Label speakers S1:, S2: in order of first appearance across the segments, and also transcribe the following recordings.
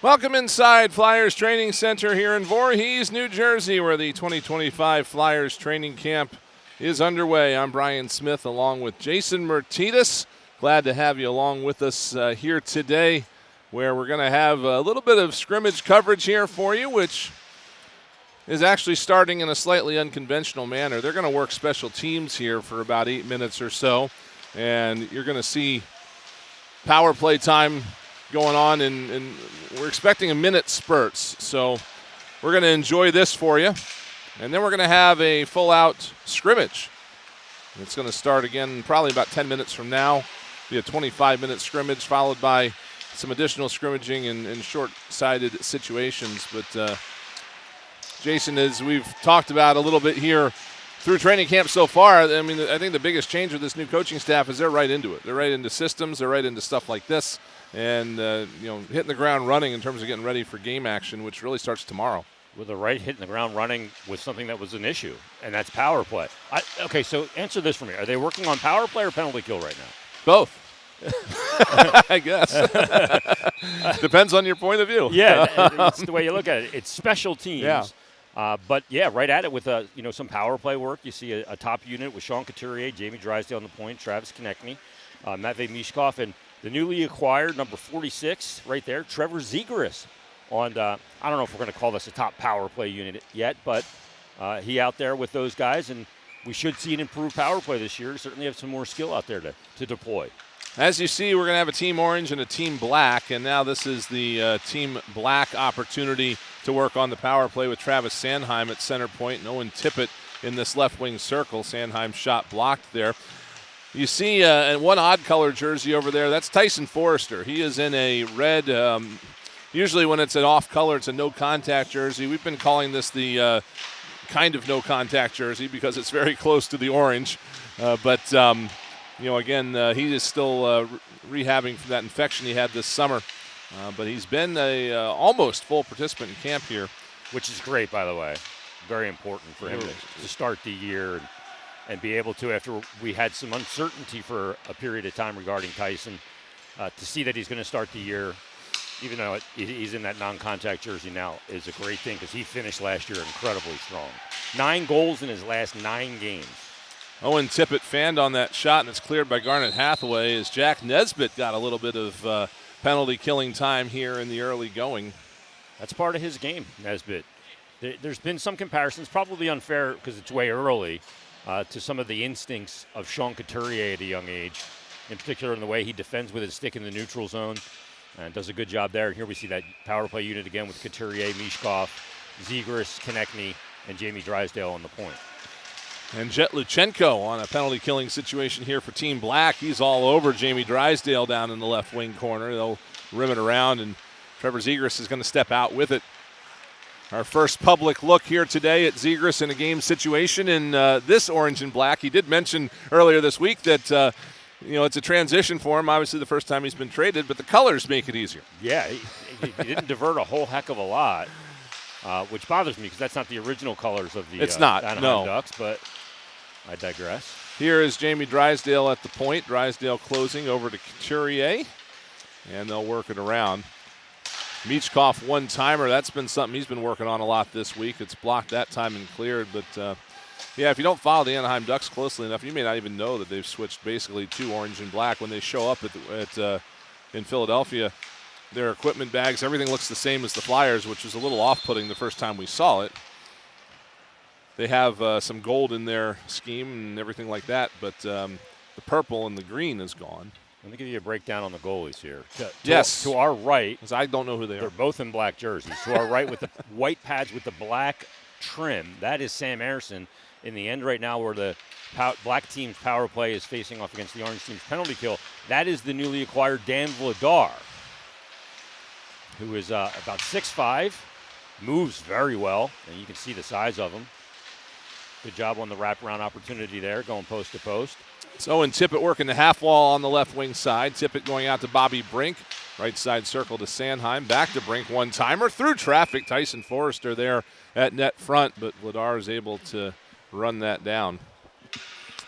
S1: Welcome inside Flyers Training Center here in Voorhees, New Jersey, where the 2025 Flyers training camp is underway. I'm Brian Smith along with Jason Martinez. Glad to have you along with us here today, where we're going to have a little bit of scrimmage coverage here for you, which is actually starting in a slightly unconventional manner. They're going to work special teams here for about 8 minutes or so, and you're going to see power play time going on, and we're expecting a minute spurts. So we're going to enjoy this for you. And then we're going to have a full-out scrimmage. It's going to start again probably about 10 minutes from now. Be a 25-minute scrimmage followed by some additional scrimmaging in short-sided situations. But, Jason, as we've talked about a little bit here through training camp so far, I mean, I think the biggest change with this new coaching staff is they're right into it. They're right into systems. They're right into stuff like this. And, hitting the ground running in terms of getting ready for game action, which really starts tomorrow.
S2: With the right hitting the ground running with something that was an issue, and that's power play. Okay, so answer this for me. Are they working on power play or penalty kill right now?
S1: Both. I guess. Depends on your point of view.
S2: Yeah, it's the way you look at it. It's special teams.
S1: Yeah.
S2: But, yeah, right at it with some power play work. You see a top unit with Sean Couturier, Jamie Drysdale on the point, Travis Konechny, Matvei Mishkov, and the newly acquired number 46 right there, Trevor Zegras. And I don't know if we're going to call this a top power play unit yet, but he out there with those guys, and we should see an improved power play this year. Certainly have some more skill out there to deploy.
S1: As you see, we're going to have a team orange and a team black, and now this is the team black opportunity to work on the power play with Travis Sanheim at center point and Owen Tippett in this left wing circle. Sanheim's shot blocked there. You see one odd color jersey over there. That's Tyson Forrester. He is in a red. Usually when it's an off color, it's a no contact jersey. We've been calling this the kind of no contact jersey because it's very close to the orange. But he is still rehabbing from that infection he had this summer. But he's been a almost full participant in camp here.
S2: Which is great, by the way. Very important for him to start the year and be able to, after we had some uncertainty for a period of time regarding Tyson, to see that he's going to start the year, even though he's in that non-contact jersey now, is a great thing because he finished last year incredibly strong. 9 goals in his last 9 games.
S1: Owen Tippett fanned on that shot, and it's cleared by Garnet Hathaway as Jack Nesbitt got a little bit of penalty killing time here in the early going.
S2: That's part of his game, Nesbitt. There's been some comparisons, probably unfair because it's way early, to some of the instincts of Sean Couturier at a young age, in particular in the way he defends with his stick in the neutral zone and does a good job there. And here we see that power play unit again with Couturier, Mishkov, Zegras, Konechny, and Jamie Drysdale on the point.
S1: And Jet Luchenko on a penalty-killing situation here for Team Black. He's all over Jamie Drysdale down in the left wing corner. They'll rim it around, and Trevor Zegras is going to step out with it. Our first public look here today at Zegras in a game situation in this orange and black. He did mention earlier this week that it's a transition for him. Obviously, the first time he's been traded, but the colors make it easier.
S2: Yeah, he didn't divert a whole heck of a lot, which bothers me because that's not the original colors of the Anaheim Ducks, but I digress.
S1: Here is Jamie Drysdale at the point. Drysdale closing over to Couturier, and they'll work it around. Michkov one-timer, that's been something he's been working on a lot this week. It's blocked that time and cleared, but if you don't follow the Anaheim Ducks closely enough, you may not even know that they've switched basically to orange and black. When they show up in Philadelphia, their equipment bags, everything looks the same as the Flyers, which was a little off-putting the first time we saw it. They have some gold in their scheme and everything like that, but the purple and the green is gone.
S2: Let me give you a breakdown on the goalies here.
S1: To
S2: our right.
S1: Because I don't know who they are.
S2: They're both in black jerseys. To our right with the white pads with the black trim, that is Sam Ersson. In the end right now where the black team's power play is facing off against the orange team's penalty kill, that is the newly acquired Dan Vladar, who is about 6'5", moves very well, and you can see the size of him. Good job on the wraparound opportunity there, going post to post.
S1: So Owen Tippett working the half wall on the left wing side. Tippett going out to Bobby Brink. Right side circle to Sanheim. Back to Brink. One-timer through traffic. Tyson Forrester there at net front, but Vladar is able to run that down.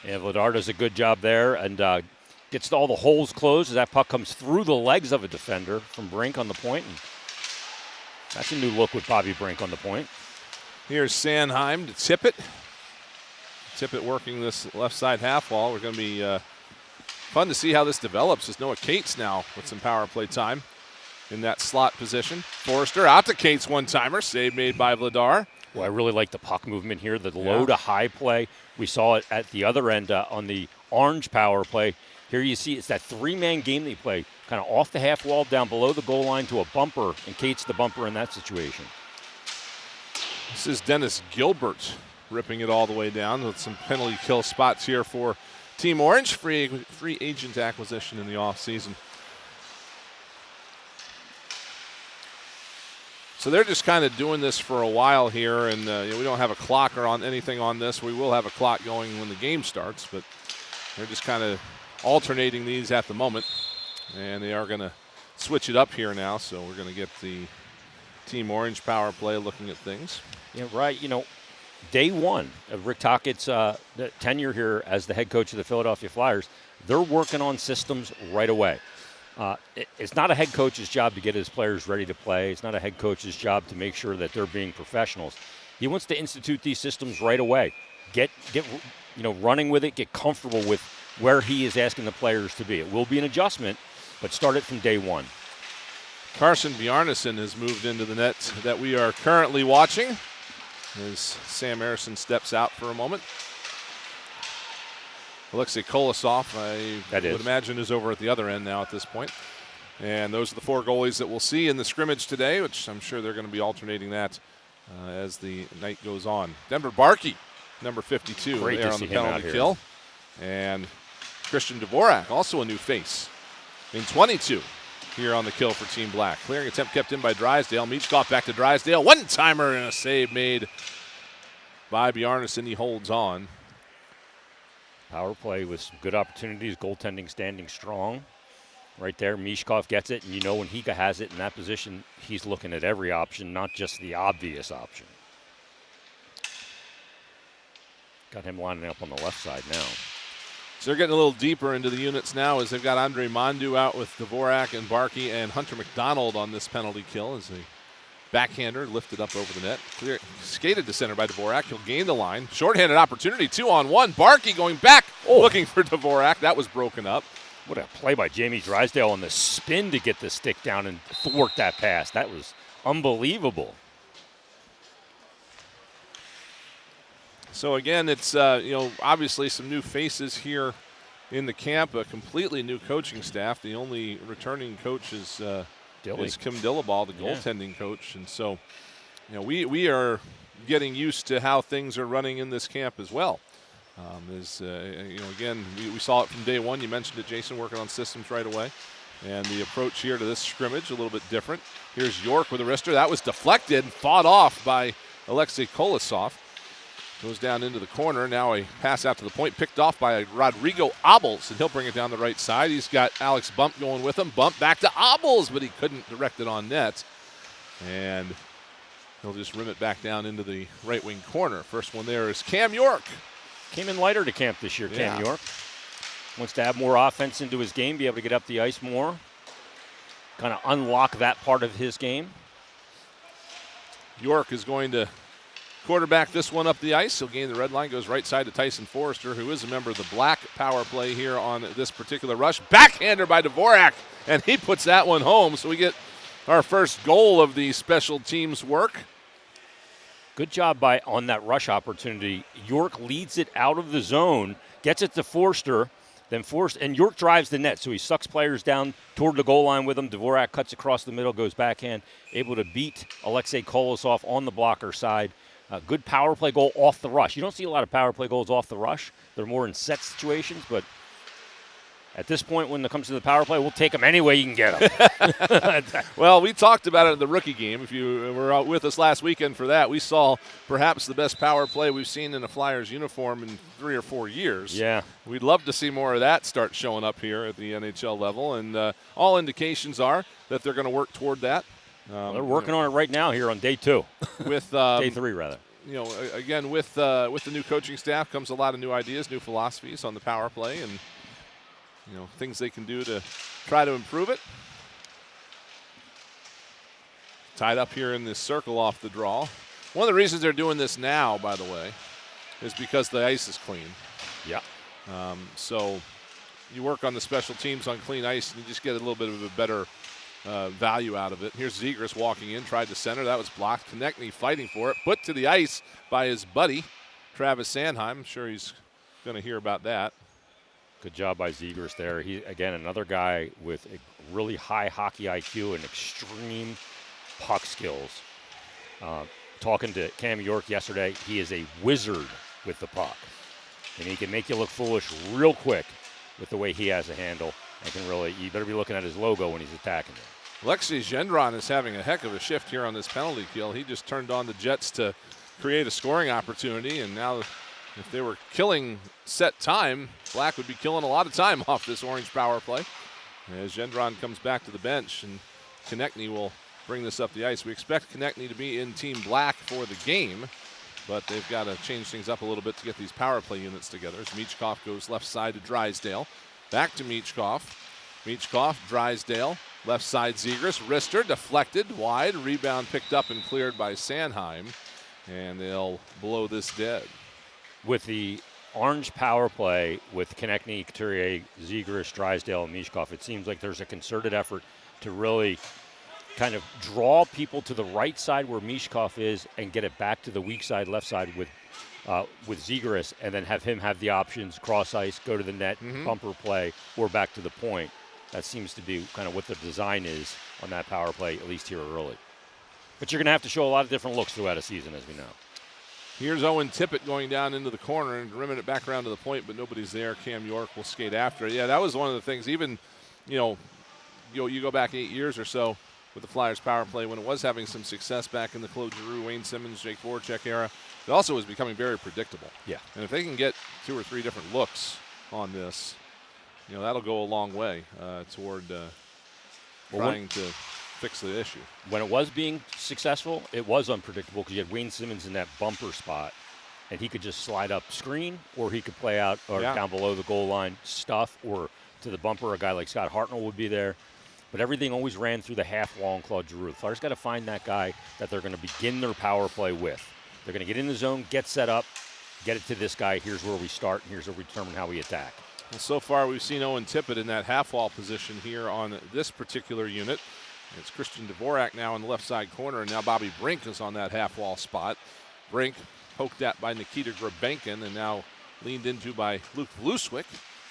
S2: Yeah, Vladar does a good job there and gets all the holes closed as that puck comes through the legs of a defender from Brink on the point and That's a new look with Bobby Brink on the point.
S1: Here's Sanheim to tip it. Tippett working this left side half wall. We're going to be fun to see how this develops as Noah Cates now with some power play time in that slot position. Forrester out to Cates one-timer. Save made by Vladar.
S2: Well, I really like the puck movement here, the low to high play. We saw it at the other end on the orange power play. Here you see it's that three-man game they play, kind of off the half wall, down below the goal line to a bumper, and Cates the bumper in that situation.
S1: This is Dennis Gilbert ripping it all the way down with some penalty kill spots here for Team Orange. Free agent acquisition in the offseason. So they're just kind of doing this for a while here, and we don't have a clock or on anything on this. We will have a clock going when the game starts, but they're just kind of alternating these at the moment, and they are going to switch it up here now. So we're going to get the Team Orange power play looking at things.
S2: Yeah, right. Day one of Rick Tockett's tenure here as the head coach of the Philadelphia Flyers, they're working on systems right away. It's not a head coach's job to get his players ready to play. It's not a head coach's job to make sure that they're being professionals. He wants to institute these systems right away. Get running with it, get comfortable with where he is asking the players to be. It will be an adjustment, but start it from day one.
S1: Carson Bjarnason has moved into the net that we are currently watching as Sam Erison steps out for a moment. Alexei Kolosov, I would imagine, is over at the other end now at this point. And those are the four goalies that we'll see in the scrimmage today, which I'm sure they're going to be alternating that as the night goes on. Denver Barkey, number 52,
S2: Great
S1: there
S2: to
S1: on
S2: see
S1: the
S2: him out
S1: penalty
S2: here.
S1: kill. And Christian Dvorak, also a new face, in 22 here on the kill for Team Black. Clearing attempt kept in by Drysdale. Michkov back to Drysdale. One-timer and a save made by Bjarnason. He holds on.
S2: Power play with some good opportunities. Goaltending standing strong. Right there, Michkov gets it, and when Hika has it in that position, he's looking at every option, not just the obvious option. Got him lining up on the left side now.
S1: So they're getting a little deeper into the units now as they've got Andre Mondu out with Dvorak and Barkey and Hunter McDonald on this penalty kill as a backhander lifted up over the net. Clear, skated to center by Dvorak. He'll gain the line. Shorthanded opportunity, 2-on-1. Barkey going back, looking for Dvorak. That was broken up.
S2: What a play by Jamie Drysdale on the spin to get the stick down and thwart that pass. That was unbelievable.
S1: So again, it's obviously some new faces here in the camp, a completely new coaching staff. The only returning coach is Kim Dillaball, the goaltending coach, and so we are getting used to how things are running in this camp as well. Again, we saw it from day one. You mentioned it, Jason, working on systems right away, and the approach here to this scrimmage a little bit different. Here's York with a wrister. That was deflected, fought off by Alexei Kolosov. Goes down into the corner. Now a pass out to the point, picked off by Rodrigo Abels, and he'll bring it down the right side. He's got Alex Bump going with him. Bump back to Abels, but he couldn't direct it on net. And he'll just rim it back down into the right wing corner. First one there is Cam York.
S2: Came in lighter to camp this year, Cam York. Wants to add more offense into his game, be able to get up the ice more. Kind of unlock that part of his game.
S1: York is going to quarterback this one up the ice. He'll gain the red line, goes right side to Tyson Forrester, who is a member of the Black power play here on this particular rush. Backhander by Dvorak, and he puts that one home. So we get our first goal of the special teams work.
S2: Good job on that rush opportunity. York leads it out of the zone, gets it to Forster, and York drives the net, so he sucks players down toward the goal line with him. Dvorak cuts across the middle, goes backhand, able to beat Alexei Kolosov on the blocker side. Good power play goal off the rush. You don't see a lot of power play goals off the rush. They're more in set situations, but at this point when it comes to the power play, we'll take them any way you can get them.
S1: Well, we talked about it in the rookie game. If you were out with us last weekend for that, we saw perhaps the best power play we've seen in a Flyers uniform in 3 or 4 years.
S2: Yeah.
S1: We'd love to see more of that start showing up here at the NHL level, and all indications are that they're going to work toward that.
S2: They're working on it right now here on day 2.
S1: With
S2: day 3, rather.
S1: Again, with the new coaching staff comes a lot of new ideas, new philosophies on the power play, and things they can do to try to improve it. Tied up here in this circle off the draw. One of the reasons they're doing this now, by the way, is because the ice is clean.
S2: Yeah.
S1: So you work on the special teams on clean ice, and you just get a little bit of a better value out of it. Here's Zegras walking in, tried to center. That was blocked. Konechny fighting for it. Put to the ice by his buddy, Travis Sanheim. I'm sure he's going to hear about that.
S2: Good job by Zegras there. He, again, another guy with a really high hockey IQ and extreme puck skills. Talking to Cam York yesterday, he is a wizard with the puck. And he can make you look foolish real quick with the way he has a handle. And can really, you better be looking at his logo when he's attacking you.
S1: Alexei Gendron is having a heck of a shift here on this penalty kill. He just turned on the Jets to create a scoring opportunity, and now if they were killing set time, Black would be killing a lot of time off this Orange power play. As Gendron comes back to the bench, and Konechny will bring this up the ice. We expect Konechny to be in Team Black for the game, but they've got to change things up a little bit to get these power play units together. As Michkov goes left side to Drysdale. Back to Michkov. Michkov, Drysdale, left side Zegras. Rister deflected wide. Rebound picked up and cleared by Sanheim. And they'll blow this dead.
S2: With the Orange power play with Konechny, Couturier, Zegras, Drysdale, and Michkov, it seems like there's a concerted effort to really kind of draw people to the right side where Michkov is and get it back to the weak side, left side with Zegras, and then have him have the options, cross ice, go to the net, bumper play, or back to the point. That seems to be kind of what the design is on that power play, at least here early. But you're going to have to show a lot of different looks throughout a season, as we know.
S1: Here's Owen Tippett going down into the corner and rimming it back around to the point, but nobody's there. Cam York will skate after it. Yeah, that was one of the things. Even, you go back 8 years or so with the Flyers power play when it was having some success back in the Claude Giroux, Wayne Simmons, Jake Voracek era. It also was becoming very predictable.
S2: Yeah.
S1: And if they can get 2 or 3 different looks on this, that'll go a long way toward trying to fix the issue.
S2: When it was being successful, it was unpredictable because you had Wayne Simmons in that bumper spot, and he could just slide up screen, or he could play out or down below the goal line stuff, or to the bumper. A guy like Scott Hartnell would be there. But everything always ran through the half wall and Claude Giroux. The Flyers got to find that guy that they're going to begin their power play with. They're going to get in the zone, get set up, get it to this guy. Here's where we start, and here's where we determine how we attack.
S1: And so far, we've seen Owen Tippett in that half wall position here on this particular unit. It's Christian Dvorak now in the left side corner, and now Bobby Brink is on that half wall spot. Brink poked at by Nikita Grabenkin, and now leaned into by Luke Vluswick.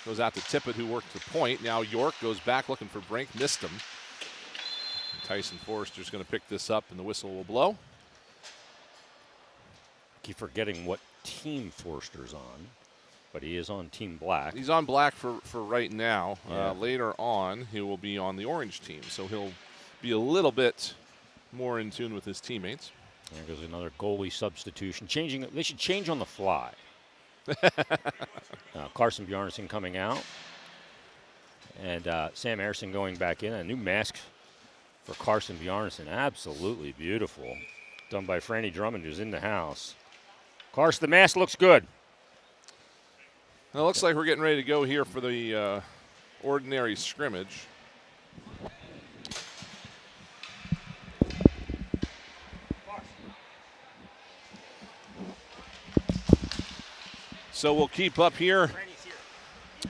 S1: Goes out to Tippett, who worked the point. Now York goes back looking for Brink, missed him. And Tyson Forrester's going to pick this up, and the whistle will blow.
S2: Keep forgetting what team Forrester's on, but he is on Team Black.
S1: He's on Black for right now.
S2: Yeah.
S1: Later on, he will be on the Orange team, so he'll be a little bit more in tune with his teammates.
S2: There goes another goalie substitution. They should change on the fly. Carson Bjarnason coming out, and Sam Ersson going back in. A new mask for Carson Bjarnason. Absolutely beautiful. Done by Franny Drummond, who's in the house. Carson, the mask looks good.
S1: Well, it looks like we're getting ready to go here for the ordinary scrimmage. So we'll keep up here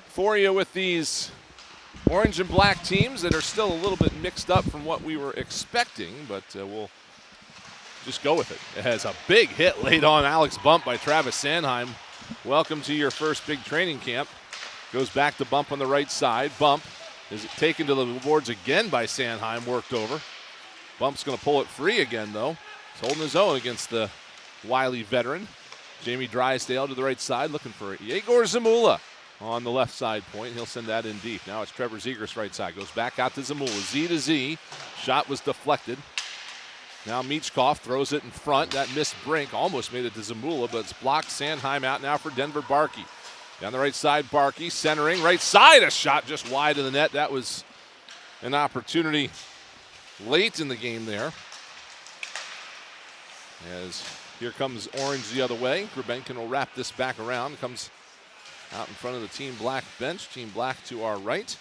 S1: for you with these orange and black teams that are still a little bit mixed up from what we were expecting, but we'll just go with it. It has a big hit laid on Alex Bump by Travis Sanheim. Welcome to your first big training camp. Goes back to Bump on the right side. Bump is taken to the boards again by Sanheim, worked over. Bump's going to pull it free again, though. He's holding his own against the wily veteran. Jamie Drysdale to the right side, looking for Yegor Zamula on the left side point. He'll send that in deep. Now it's Trevor Zegras right side. Goes back out to Zamula. Z to Z. Shot was deflected. Now Michkov throws it in front. That missed Brink. Almost made it to Zamula, but it's blocked. Sanheim out now for Denver Barkey. Down the right side, Barkey centering. Right side, a shot just wide of the net. That was an opportunity late in the game there. As here comes Orange the other way. Grabenkin will wrap this back around. Comes out in front of the Team Black bench. Team Black to our right.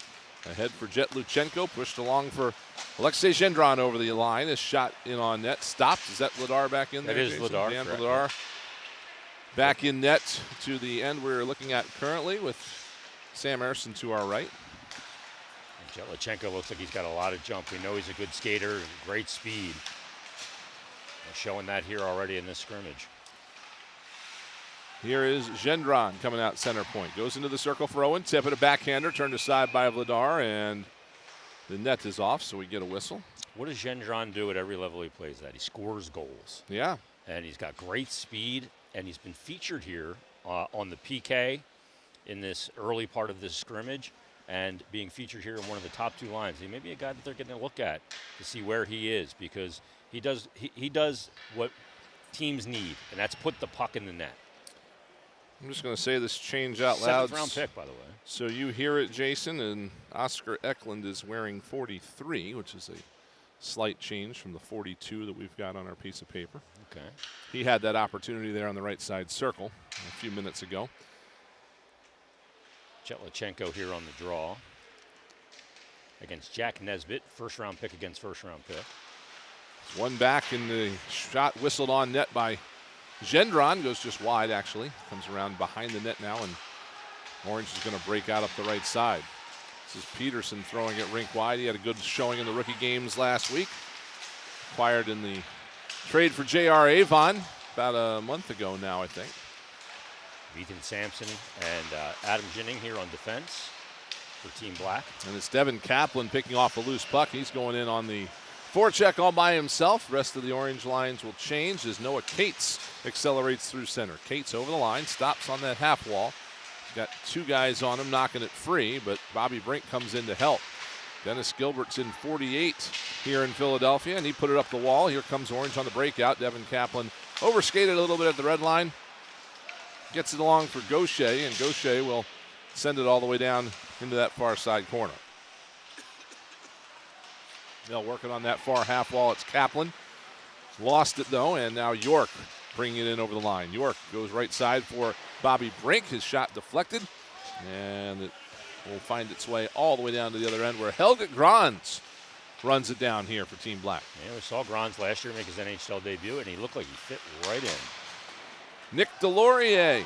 S1: Ahead for Jet Luchenko. Pushed along for Alexei Gendron over the line. His shot in on net. Stopped. Is that Vladar back in there?
S2: That is
S1: Jason?
S2: Vladar.
S1: Dan
S2: correct.
S1: Vladar. Back in net to the end we're looking at currently with Sam Emerson to our right.
S2: Jetlachenko looks like he's got a lot of jump. We know he's a good skater, great speed. We're showing that here already in this scrimmage.
S1: Here is Gendron coming out center point. Goes into the circle for Owen. Tip it, a backhander. Turned aside by Vladar, and the net is off, so we get a whistle.
S2: What does Gendron do at every level he plays at? He scores goals.
S1: Yeah.
S2: And he's got great speed, and he's been featured here on the PK in this early part of this scrimmage, and being featured here in one of the top 2 lines. He may be a guy that they're going to look at to see where he is, because he does what teams need, and that's put the puck in the net.
S1: I'm just going to say this change out loud.
S2: 7th round pick, by the way.
S1: So you hear it, Jason, and Oscar Eklund is wearing 43, which is a slight change from the 42 that we've got on our piece of paper.
S2: Okay.
S1: He had that opportunity there on the right side circle a few minutes ago.
S2: Jetlachenko here on the draw against Jack Nesbitt, 1st round pick against 1st round pick.
S1: One back, and the shot whistled on net by Gendron. Goes just wide, actually. Comes around behind the net now, and Orange is going to break out up the right side. This is Peterson throwing it rink wide. He had a good showing in the rookie games last week. Acquired in the trade for J.R. Avon about a month ago now, I think.
S2: Ethan Sampson and Adam Ginning here on defense for Team Black.
S1: And it's Devin Kaplan picking off a loose puck. He's going in on the forecheck all by himself. The rest of the orange lines will change as Noah Cates accelerates through center. Cates over the line, stops on that half wall. He's got 2 guys on him knocking it free, but Bobby Brink comes in to help. Dennis Gilbert's in 48 here in Philadelphia, and he put it up the wall. Here comes Orange on the breakout. Devin Kaplan overskated a little bit at the red line. Gets it along for Gaucher, and Gaucher will send it all the way down into that far side corner. They'll work it on that far half wall. It's Kaplan. Lost it, though, and now York bringing it in over the line. York goes right side for Bobby Brink. His shot deflected, and it will find its way all the way down to the other end where Helge Grans runs it down here for Team Black.
S2: Yeah, we saw Grans last year make his NHL debut, and he looked like he fit right in.
S1: Nick Delorier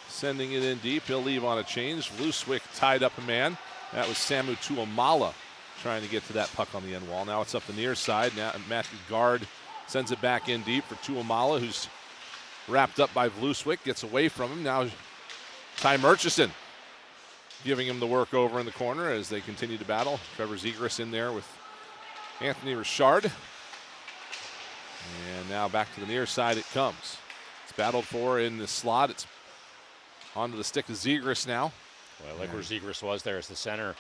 S1: sending it in deep. He'll leave on a change. Vluswick tied up a man. That was Samu Tuamala trying to get to that puck on the end wall. Now it's up the near side. Now Matthew Gard sends it back in deep for Tuamala, who's wrapped up by Vluswick. Gets away from him. Now Ty Murchison giving him the work over in the corner as they continue to battle. Trevor Zegras in there with Anthony Richard. And now back to the near side it comes. It's battled for in the slot. It's onto the stick of Zegras now.
S2: Well, like where Zegras was there as the center.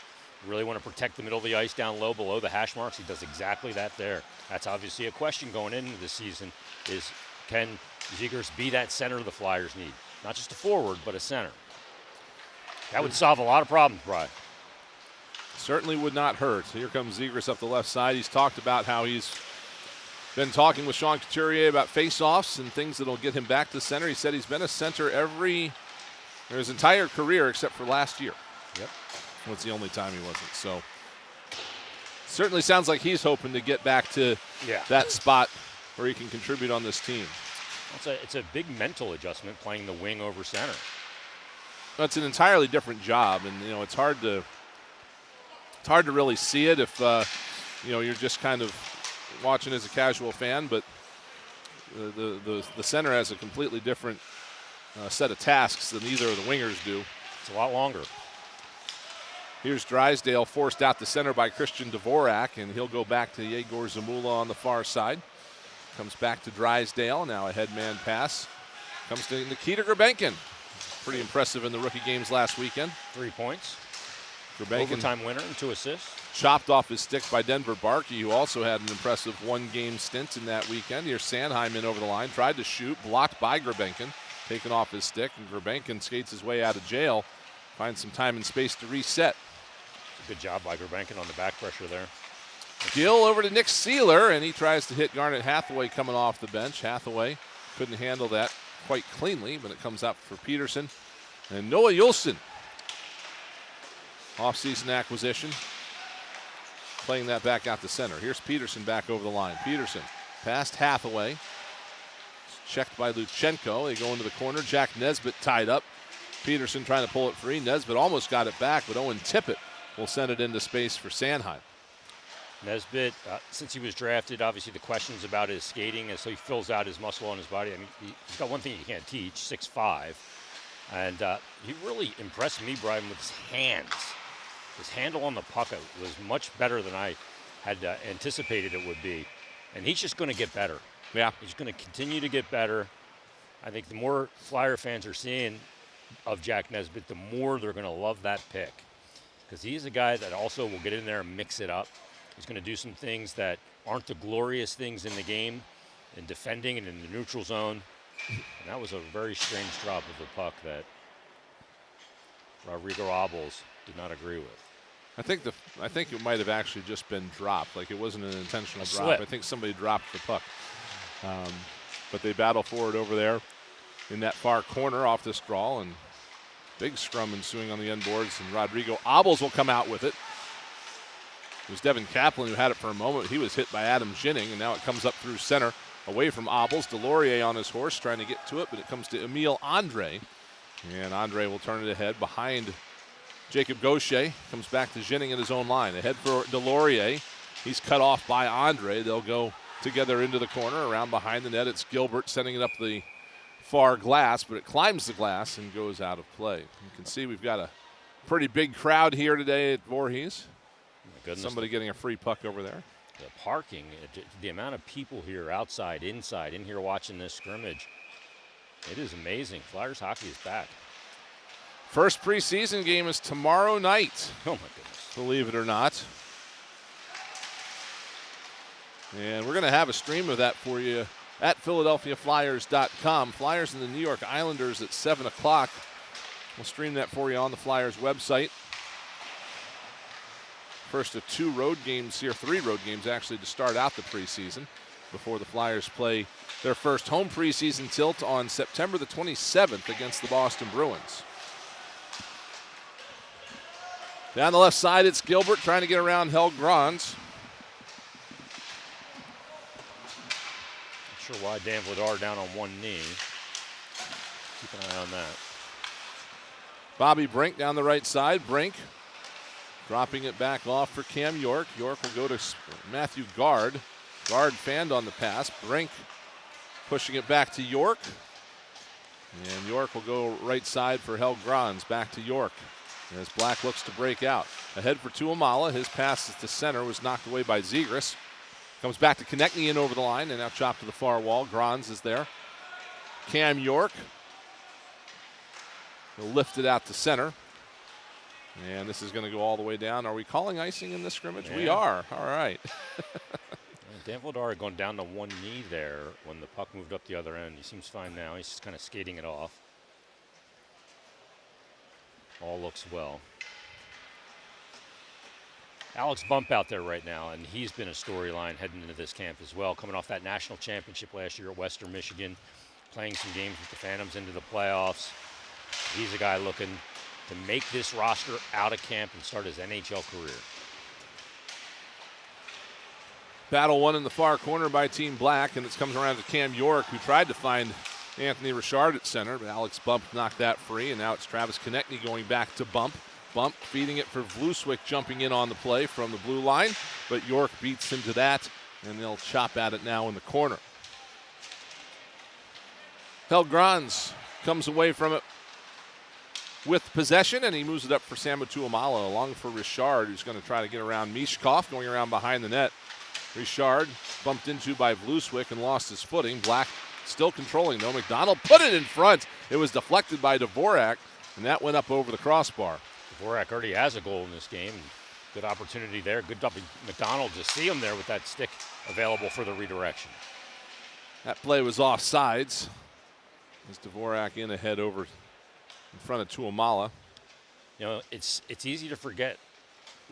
S2: Really want to protect the middle of the ice down low below the hash marks. He does exactly that there. That's obviously a question going into this season is, can Zegras be that center the Flyers need? Not just a forward, but a center. That would solve a lot of problems, Brian.
S1: Certainly would not hurt. Here comes Zegras up the left side. He's talked about how he's been talking with Sean Couturier about face-offs and things that will get him back to center. He said he's been a center his entire career except for last year.
S2: Yep.
S1: That's the only time he wasn't. So certainly sounds like he's hoping to get back to that spot where he can contribute on this team.
S2: It's a big mental adjustment playing the wing over center.
S1: That's an entirely different job, and it's hard to really see it if you're just kind of watching as a casual fan. But the center has a completely different set of tasks than either of the wingers do.
S2: It's a lot longer.
S1: Here's Drysdale forced out the center by Christian Dvorak, and he'll go back to Yegor Zamula on the far side. Comes back to Drysdale. Now a head man pass. Comes to Nikita Grabenkin. Pretty impressive in the rookie games last weekend.
S2: 3 points.
S1: Grabenkin
S2: Overtime winner and 2 assists.
S1: Chopped off his stick by Denver Barkey, who also had an impressive one-game stint in that weekend. Here's Sanheim in over the line. Tried to shoot. Blocked by Grabenkin. Taken off his stick, and Grabenkin skates his way out of jail. Finds some time and space to reset.
S2: Good job by Grabenkin on the back pressure there.
S1: Gill over to Nick Seeler, and he tries to hit Garnet Hathaway coming off the bench. Hathaway couldn't handle that quite cleanly, but it comes out for Peterson. And Noah Yulson, off-season acquisition. playing that back out to center. Here's Peterson back over the line. Peterson past Hathaway. Checked by Luchenko. They go into the corner. Jack Nesbitt tied up. Peterson trying to pull it free. Nesbitt almost got it back, but Owen Tippett will send it into space for Sanheim.
S2: Nesbitt, since he was drafted, obviously the questions about his skating as he fills out his muscle on his body. I mean, he's got one thing you can't teach, 6'5". And he really impressed me, Brian, with his hands. His handle on the puck was much better than I had anticipated it would be. And he's just going to get better.
S1: Yeah.
S2: He's going to continue to get better. I think the more Flyer fans are seeing of Jack Nesbitt, the more they're going to love that pick. Because he's a guy that also will get in there and mix it up. He's going to do some things that aren't the glorious things in the game, in defending and in the neutral zone. And that was a very strange drop of the puck that Rodrigo Abels did not agree with.
S1: I think it might have actually just been dropped. Like, it wasn't an intentional drop.
S2: Slip.
S1: I think somebody dropped the puck. But they battle forward over there in that far corner off this draw, and big scrum ensuing on the end boards, and Rodrigo Abels will come out with it. It was Devin Kaplan who had it for a moment. He was hit by Adam Ginning, and now it comes up through center away from Abels. Delorier on his horse trying to get to it, but it comes to Emile Andre. And Andre will turn it ahead behind Jacob Gaucher. Comes back to Ginning in his own line. Ahead for Delorier. He's cut off by Andre. They'll go together into the corner. Around behind the net, it's Gilbert sending it up the far glass, but it climbs the glass and goes out of play. You can see we've got a pretty big crowd here today at Voorhees. Somebody getting a free puck over there.
S2: The parking, the amount of people here, outside, inside, in here watching this scrimmage, it is amazing. Flyers hockey is back.
S1: First preseason game is tomorrow night.
S2: Oh, my goodness.
S1: Believe it or not. And we're going to have a stream of that for you at PhiladelphiaFlyers.com. Flyers and the New York Islanders at 7 o'clock. We'll stream that for you on the Flyers website. First of 2 road games here, 3 road games actually to start out the preseason before the Flyers play their first home preseason tilt on September the 27th against the Boston Bruins. Down the left side, it's Gilbert trying to get around Helgrons.
S2: Not sure why Dan Vladar down on one knee. Keep an eye on that.
S1: Bobby Brink down the right side. Brink dropping it back off for Cam York. York will go to Matthew Gard. Gard fanned on the pass. Brink pushing it back to York. And York will go right side for Helgrons. Back to York as Black looks to break out. Ahead for Tuamala. His pass to center was knocked away by Zegras. Comes back to Konechny in over the line and now chopped to the far wall. Grons is there. Cam York. He'll lift it out to center. And this is going to go all the way down. Are we calling icing in this scrimmage?
S2: Yeah.
S1: We are. All right.
S2: Dan Vladar going down to one knee there when the puck moved up the other end. He seems fine now. He's just kind of skating it off. All looks well. Alex Bump out there right now, and he's been a storyline heading into this camp as well, coming off that national championship last year at Western Michigan, playing some games with the Phantoms into the playoffs. He's a guy looking to make this roster out of camp and start his NHL career.
S1: Battle won in the far corner by Team Black, and it comes around to Cam York, who tried to find Anthony Richard at center, but Alex Bump knocked that free, and now it's Travis Konechny going back to Bump. Bump feeding it for Vluswik, jumping in on the play from the blue line, but York beats him to that, and they'll chop at it now in the corner. Helgrons comes away from it with possession, and he moves it up for Samu Tuamala, along for Richard, who's going to try to get around Mishkov, going around behind the net. Richard bumped into by Vluswik and lost his footing. Black still controlling, though. McDonald put it in front. It was deflected by Dvorak, and that went up over the crossbar.
S2: Dvorak already has a goal in this game. Good opportunity there. Good job, McDonald, to see him there with that stick available for the redirection.
S1: That play was offsides. As Dvorak in ahead over in front of Tuamala.
S2: You know, it's easy to forget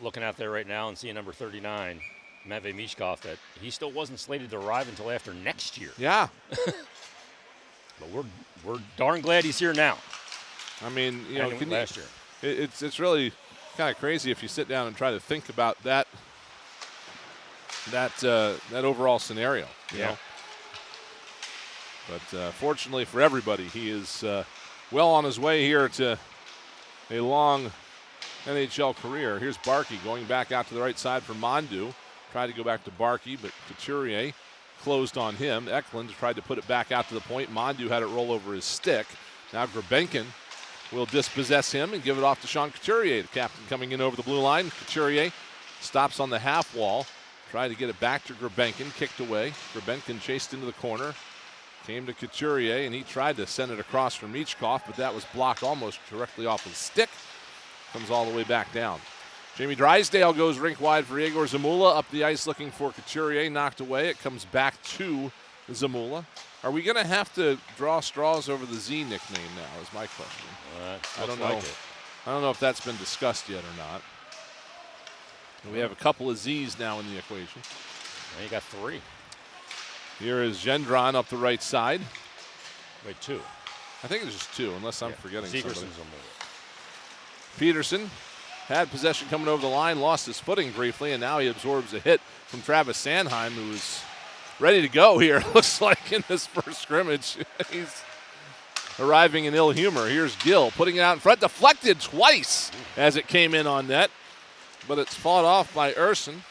S2: looking out there right now and seeing number 39, Matvei Mishkov, that he still wasn't slated to arrive until after next year.
S1: Yeah.
S2: But we're darn glad he's here now.
S1: I mean, you know,
S2: last year.
S1: It's really kind of crazy if you sit down and try to think about that that overall scenario. You know? But fortunately for everybody, he is well on his way here to a long NHL career. Here's Barkey going back out to the right side for Mondu. Tried to go back to Barkey, but Couturier closed on him. Eklund tried to put it back out to the point. Mondu had it roll over his stick. Now Grabenkin will dispossess him and give it off to Sean Couturier, the captain coming in over the blue line. Couturier stops on the half wall. Tried to get it back to Grabenkin, kicked away. Grabenkin chased into the corner. Came to Couturier, and he tried to send it across for Michkov, but that was blocked almost directly off his stick. Comes all the way back down. Jamie Drysdale goes rink wide for Igor Zamula. Up the ice looking for Couturier, knocked away. It comes back to Zamula. Are we going to have to draw straws over the Z nickname now is my question. I don't know. I don't know if that's been discussed yet or not. And we have a couple of Z's now in the equation.
S2: Now you got 3.
S1: Here is Gendron up the right side.
S2: Wait, 2.
S1: I think it's just 2, unless I'm forgetting somebody.
S2: Peterson
S1: Peterson had possession coming over the line, lost his footing briefly, and now he absorbs a hit from Travis Sanheim, who is ready to go here, looks like, in this first scrimmage. He's arriving in ill humor. Here's Gill putting it out in front, deflected twice as it came in on net, but it's fought off by Urson.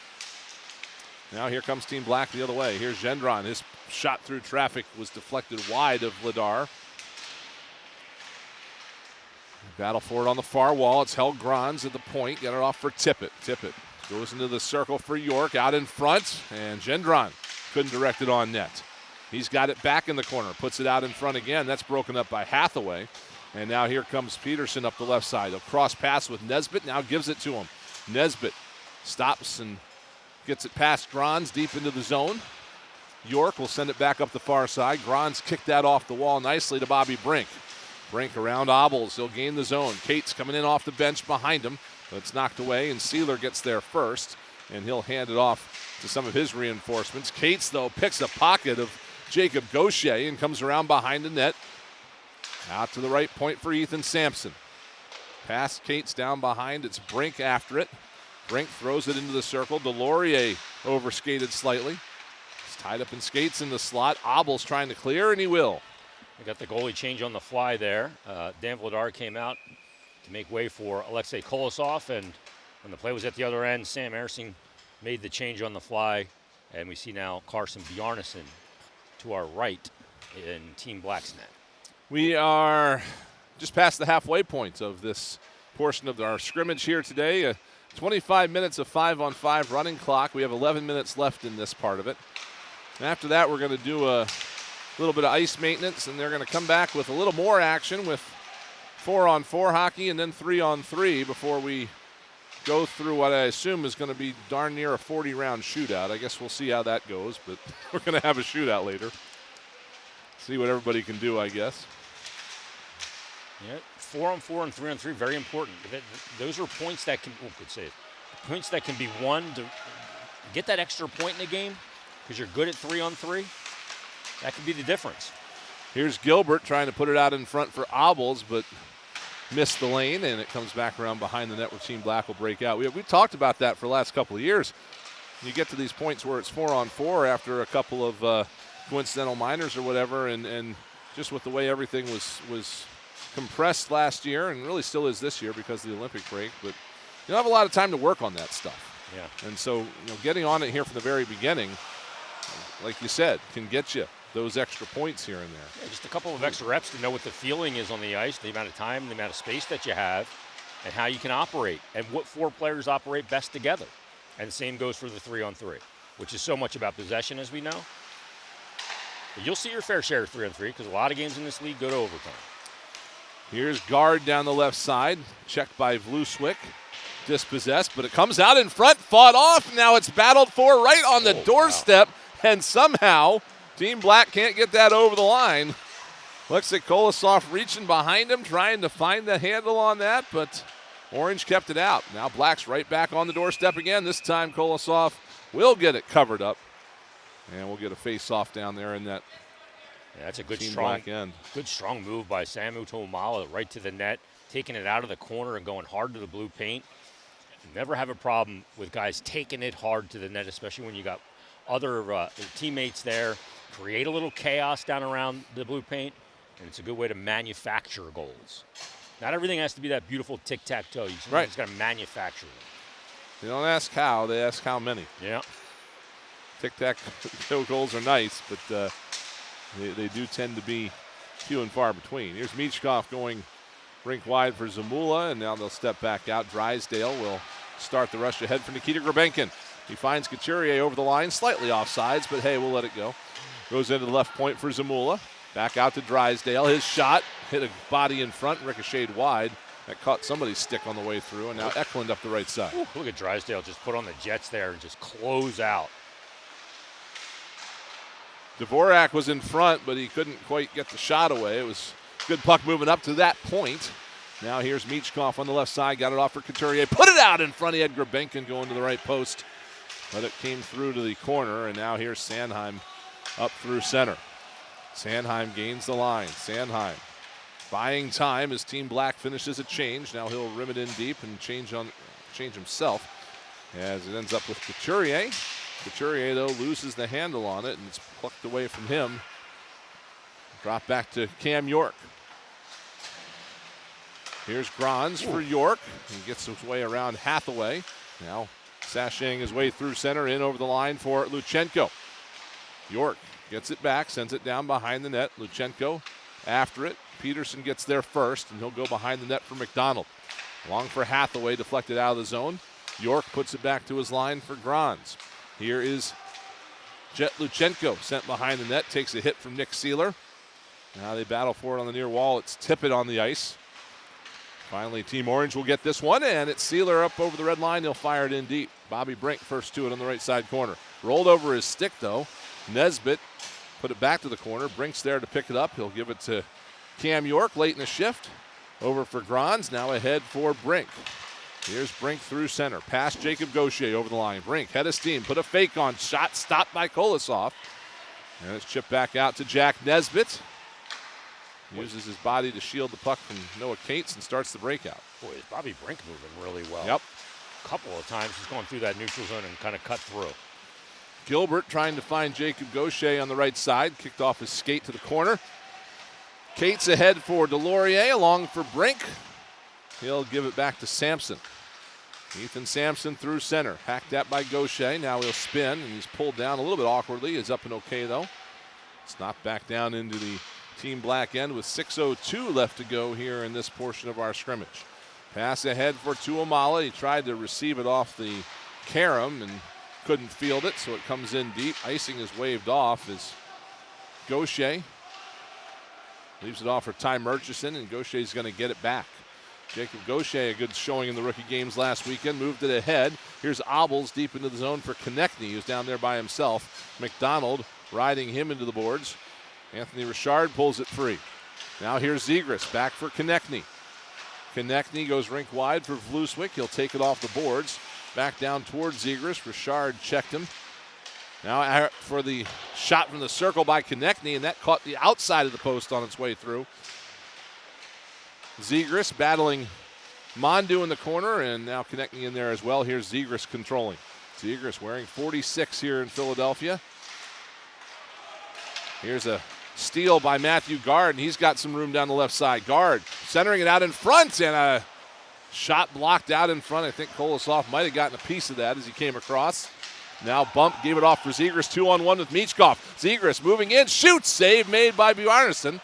S1: Now here comes Team Black the other way. Here's Gendron. His shot through traffic was deflected wide of Vladar. Battle for it on the far wall. It's held Grons at the point. Get it off for Tippett. Tippett goes into the circle for York. Out in front. And Gendron couldn't direct it on net. He's got it back in the corner. Puts it out in front again. That's broken up by Hathaway. And now here comes Peterson up the left side. A cross pass with Nesbitt. Now gives it to him. Nesbitt stops and gets it past Grons deep into the zone. York will send it back up the far side. Grons kicked that off the wall nicely to Bobby Brink. Brink around Obels. He'll gain the zone. Cates coming in off the bench behind him. But it's knocked away, and Sealer gets there first, and he'll hand it off to some of his reinforcements. Cates, though, picks a pocket of Jacob Gaucher and comes around behind the net. Out to the right point for Ethan Sampson. Pass Cates down behind. It's Brink after it. Brink throws it into the circle. Delorier overskated slightly. He's tied up in skates in the slot. Obels trying to clear, and he will.
S2: We got the goalie change on the fly there. Dan Vladar came out to make way for Alexei Kolosov, and when the play was at the other end, Sam Ersing made the change on the fly, and we see now Carson Bjarnason to our right in Team Black's net.
S1: We are just past the halfway point of this portion of our scrimmage here today. 25 minutes of 5-on-5 running clock. We have 11 minutes left in this part of it. And after that, we're going to do a little bit of ice maintenance, and they're going to come back with a little more action with 4-on-4 hockey and then 3-on-3 before we go through what I assume is going to be darn near a 40-round shootout. I guess we'll see how that goes, but we're going to have a shootout later. See what everybody can do, I guess.
S2: Yeah, 4-on-4 and 3-on-3, very important. Those are points that can, good save. Points that can be won to get that extra point in the game because you're good at 3-on-3. That could be the difference.
S1: Here's Gilbert trying to put it out in front for Obels, but missed the lane, and it comes back around behind the net where Team Black will break out. We've talked about that for the last couple of years. You get to these points where it's 4-on-4 after a couple of coincidental minors or whatever, and just with the way everything was compressed last year and really still is this year because of the Olympic break, but you don't have a lot of time to work on that stuff.
S2: Yeah.
S1: And so, getting on it here from the very beginning, like you said, can get you those extra points here and there.
S2: Yeah, just a couple of extra reps to know what the feeling is on the ice, the amount of time, the amount of space that you have, and how you can operate, and what 4 players operate best together. And the same goes for the 3-on-3, which is so much about possession, as we know. But you'll see your fair share of 3-on-3 because a lot of games in this league go to overtime.
S1: Here's Guard down the left side, checked by Vluswick. Dispossessed, but it comes out in front, fought off. Now it's battled for right on the doorstep, and somehow Team Black can't get that over the line. Looks like Kolosov reaching behind him, trying to find the handle on that, but Orange kept it out. Now Black's right back on the doorstep again. This time Kolosov will get it covered up, and we'll get a face-off down there in that.
S2: Yeah, that's a good strong move by Samu Tomala right to the net, taking it out of the corner and going hard to the blue paint. Never have a problem with guys taking it hard to the net, especially when you got other teammates there. Create a little chaos down around the blue paint, and it's a good way to manufacture goals. Not everything has to be that beautiful tic-tac-toe. You just got to manufacture them.
S1: They don't ask how, they ask how many.
S2: Yeah.
S1: Tic-tac-toe goals are nice, but they do tend to be few and far between. Here's Michkov going rink wide for Zamula, and now they'll step back out. Drysdale will start the rush ahead for Nikita Grabenkin. He finds Couturier over the line, slightly offsides, but hey, we'll let it go. Goes into the left point for Zamula. Back out to Drysdale. His shot hit a body in front, ricocheted wide. That caught somebody's stick on the way through, and now Eklund up the right side.
S2: Ooh, look at Drysdale just put on the Jets there and just close out.
S1: Dvorak was in front, but he couldn't quite get the shot away. It was good puck moving up to that point. Now here's Michkov on the left side. Got it off for Couturier. Put it out in front. He had Grabenkin going to the right post, but it came through to the corner, and now here's Sanheim up through center. Sanheim gains the line. Sanheim buying time as Team Black finishes a change. Now he'll rim it in deep and change himself as it ends up with Couturier. Couturier, though, loses the handle on it, and it's plucked away from him. Drop back to Cam York. Here's Grans for York. He gets his way around Hathaway. Now sashaying his way through center, in over the line for Luchenko. York gets it back, sends it down behind the net. Luchenko after it. Peterson gets there first, and he'll go behind the net for McDonald. Long for Hathaway, deflected out of the zone. York puts it back to his line for Grans. Here is Jet Luchenko, sent behind the net, takes a hit from Nick Seeler. Now they battle for it on the near wall. It's Tippett on the ice. Finally, Team Orange will get this one, and it's Seeler up over the red line. He'll fire it in deep. Bobby Brink first to it on the right side corner. Rolled over his stick, though. Nesbitt put it back to the corner. Brink's there to pick it up. He'll give it to Cam York late in the shift. Over for Grans, now ahead for Brink. Here's Brink through center. Past Jacob Gaucher over the line. Brink, head of steam, put a fake on. Shot stopped by Kolosov. And it's chipped back out to Jack Nesbitt. Uses his body to shield the puck from Noah Cates and starts the breakout.
S2: Boy, is Bobby Brink moving really well.
S1: Yep.
S2: A couple of times he's going through that neutral zone and kind of cut through.
S1: Gilbert trying to find Jacob Gaucher on the right side. Kicked off his skate to the corner. Cates ahead for Delorier, along for Brink. He'll give it back to Sampson. Ethan Sampson through center. Hacked at by Gaucher. Now he'll spin, and he's pulled down a little bit awkwardly. He's up and okay, though. It's knocked back down into the Team Black end with 6:02 left to go here in this portion of our scrimmage. Pass ahead for Tuamala. He tried to receive it off the carom and couldn't field it, so it comes in deep. Icing is waved off as Gaucher leaves it off for Ty Murchison, and Gaucher's going to get it back. Jacob Gaucher, a good showing in the rookie games last weekend, moved it ahead. Here's Obels deep into the zone for Konechny, who's down there by himself. McDonald riding him into the boards. Anthony Richard pulls it free. Now here's Zegras, back for Konechny. Konechny goes rink wide for Vluswik. He'll take it off the boards. Back down towards Zegras. Richard checked him. Now for the shot from the circle by Konechny, and that caught the outside of the post on its way through. Zegras battling Mondu in the corner, and now Konechny in there as well. Here's Zegras controlling. Zegras wearing 46 here in Philadelphia. Here's a steal by Matthew Gard, and he's got some room down the left side. Gard centering it out in front, and a shot blocked out in front. I think Kolosov might have gotten a piece of that as he came across. Now bump, gave it off for Zegras, 2-on-1 with Michkov. Zegras moving in, shoots, save made by Bjarnason.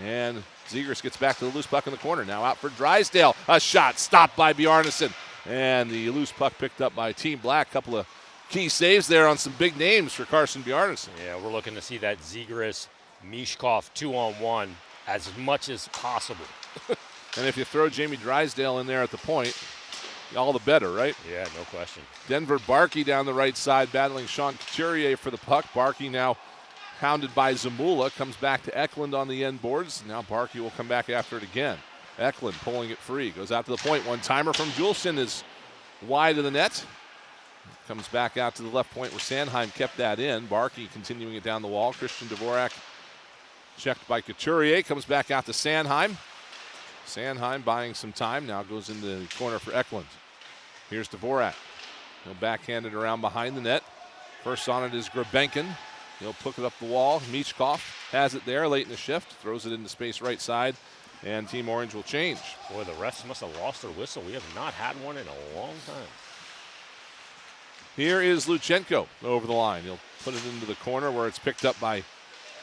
S1: And Zegras gets back to the loose puck in the corner. Now out for Drysdale. A shot stopped by Bjarnason. And the loose puck picked up by Team Black. Couple of key saves there on some big names for Carson Bjarnason.
S2: Yeah, we're looking to see that Zegras Michkov 2-on-1 as much as possible.
S1: And if you throw Jamie Drysdale in there at the point, all the better, right?
S2: Yeah, no question.
S1: Denver Barkey down the right side battling Sean Couturier for the puck. Barkey now hounded by Zamula. Comes back to Eklund on the end boards. Now Barkey will come back after it again. Eklund pulling it free. Goes out to the point. One-timer from Juleson is wide of the net. Comes back out to the left point where Sanheim kept that in. Barkey continuing it down the wall. Christian Dvorak checked by Couturier. Comes back out to Sanheim. Sanheim buying some time. Now goes into the corner for Eklund. Here's Dvorak. He'll backhand it around behind the net. First on it is Grabenkin. He'll put it up the wall. Michkov has it there late in the shift. Throws it into space right side. And Team Orange will change.
S2: Boy, the refs must have lost their whistle. We have not had one in a long time.
S1: Here is Luchenko over the line. He'll put it into the corner where it's picked up by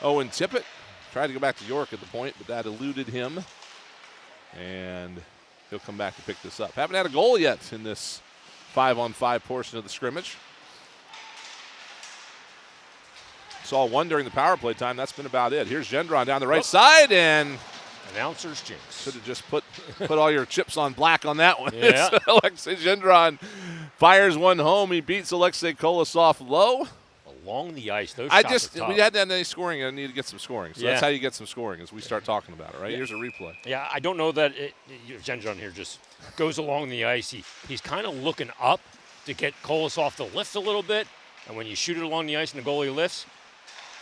S1: Owen Tippett. Tried to go back to York at the point, but that eluded him. And he'll come back to pick this up. Haven't had a goal yet in this 5-on-5 portion of the scrimmage. Saw one during the power play time. That's been about it. Here's Gendron down the right side, and
S2: announcer's jinx.
S1: should have just put all your chips on black on that one.
S2: Yeah.
S1: Alexei Gendron fires one home. He beats Alexei Kolosov low.
S2: Along the ice, those shots are tough.
S1: We hadn't had any scoring. I need to get some scoring. So that's how you get some scoring, is we start talking about it, right?
S2: Yeah.
S1: Here's a replay.
S2: Yeah, I don't know that Gendron here just goes along the ice. He's kind of looking up to get Kolosov to lift a little bit, and when you shoot it along the ice and the goalie lifts,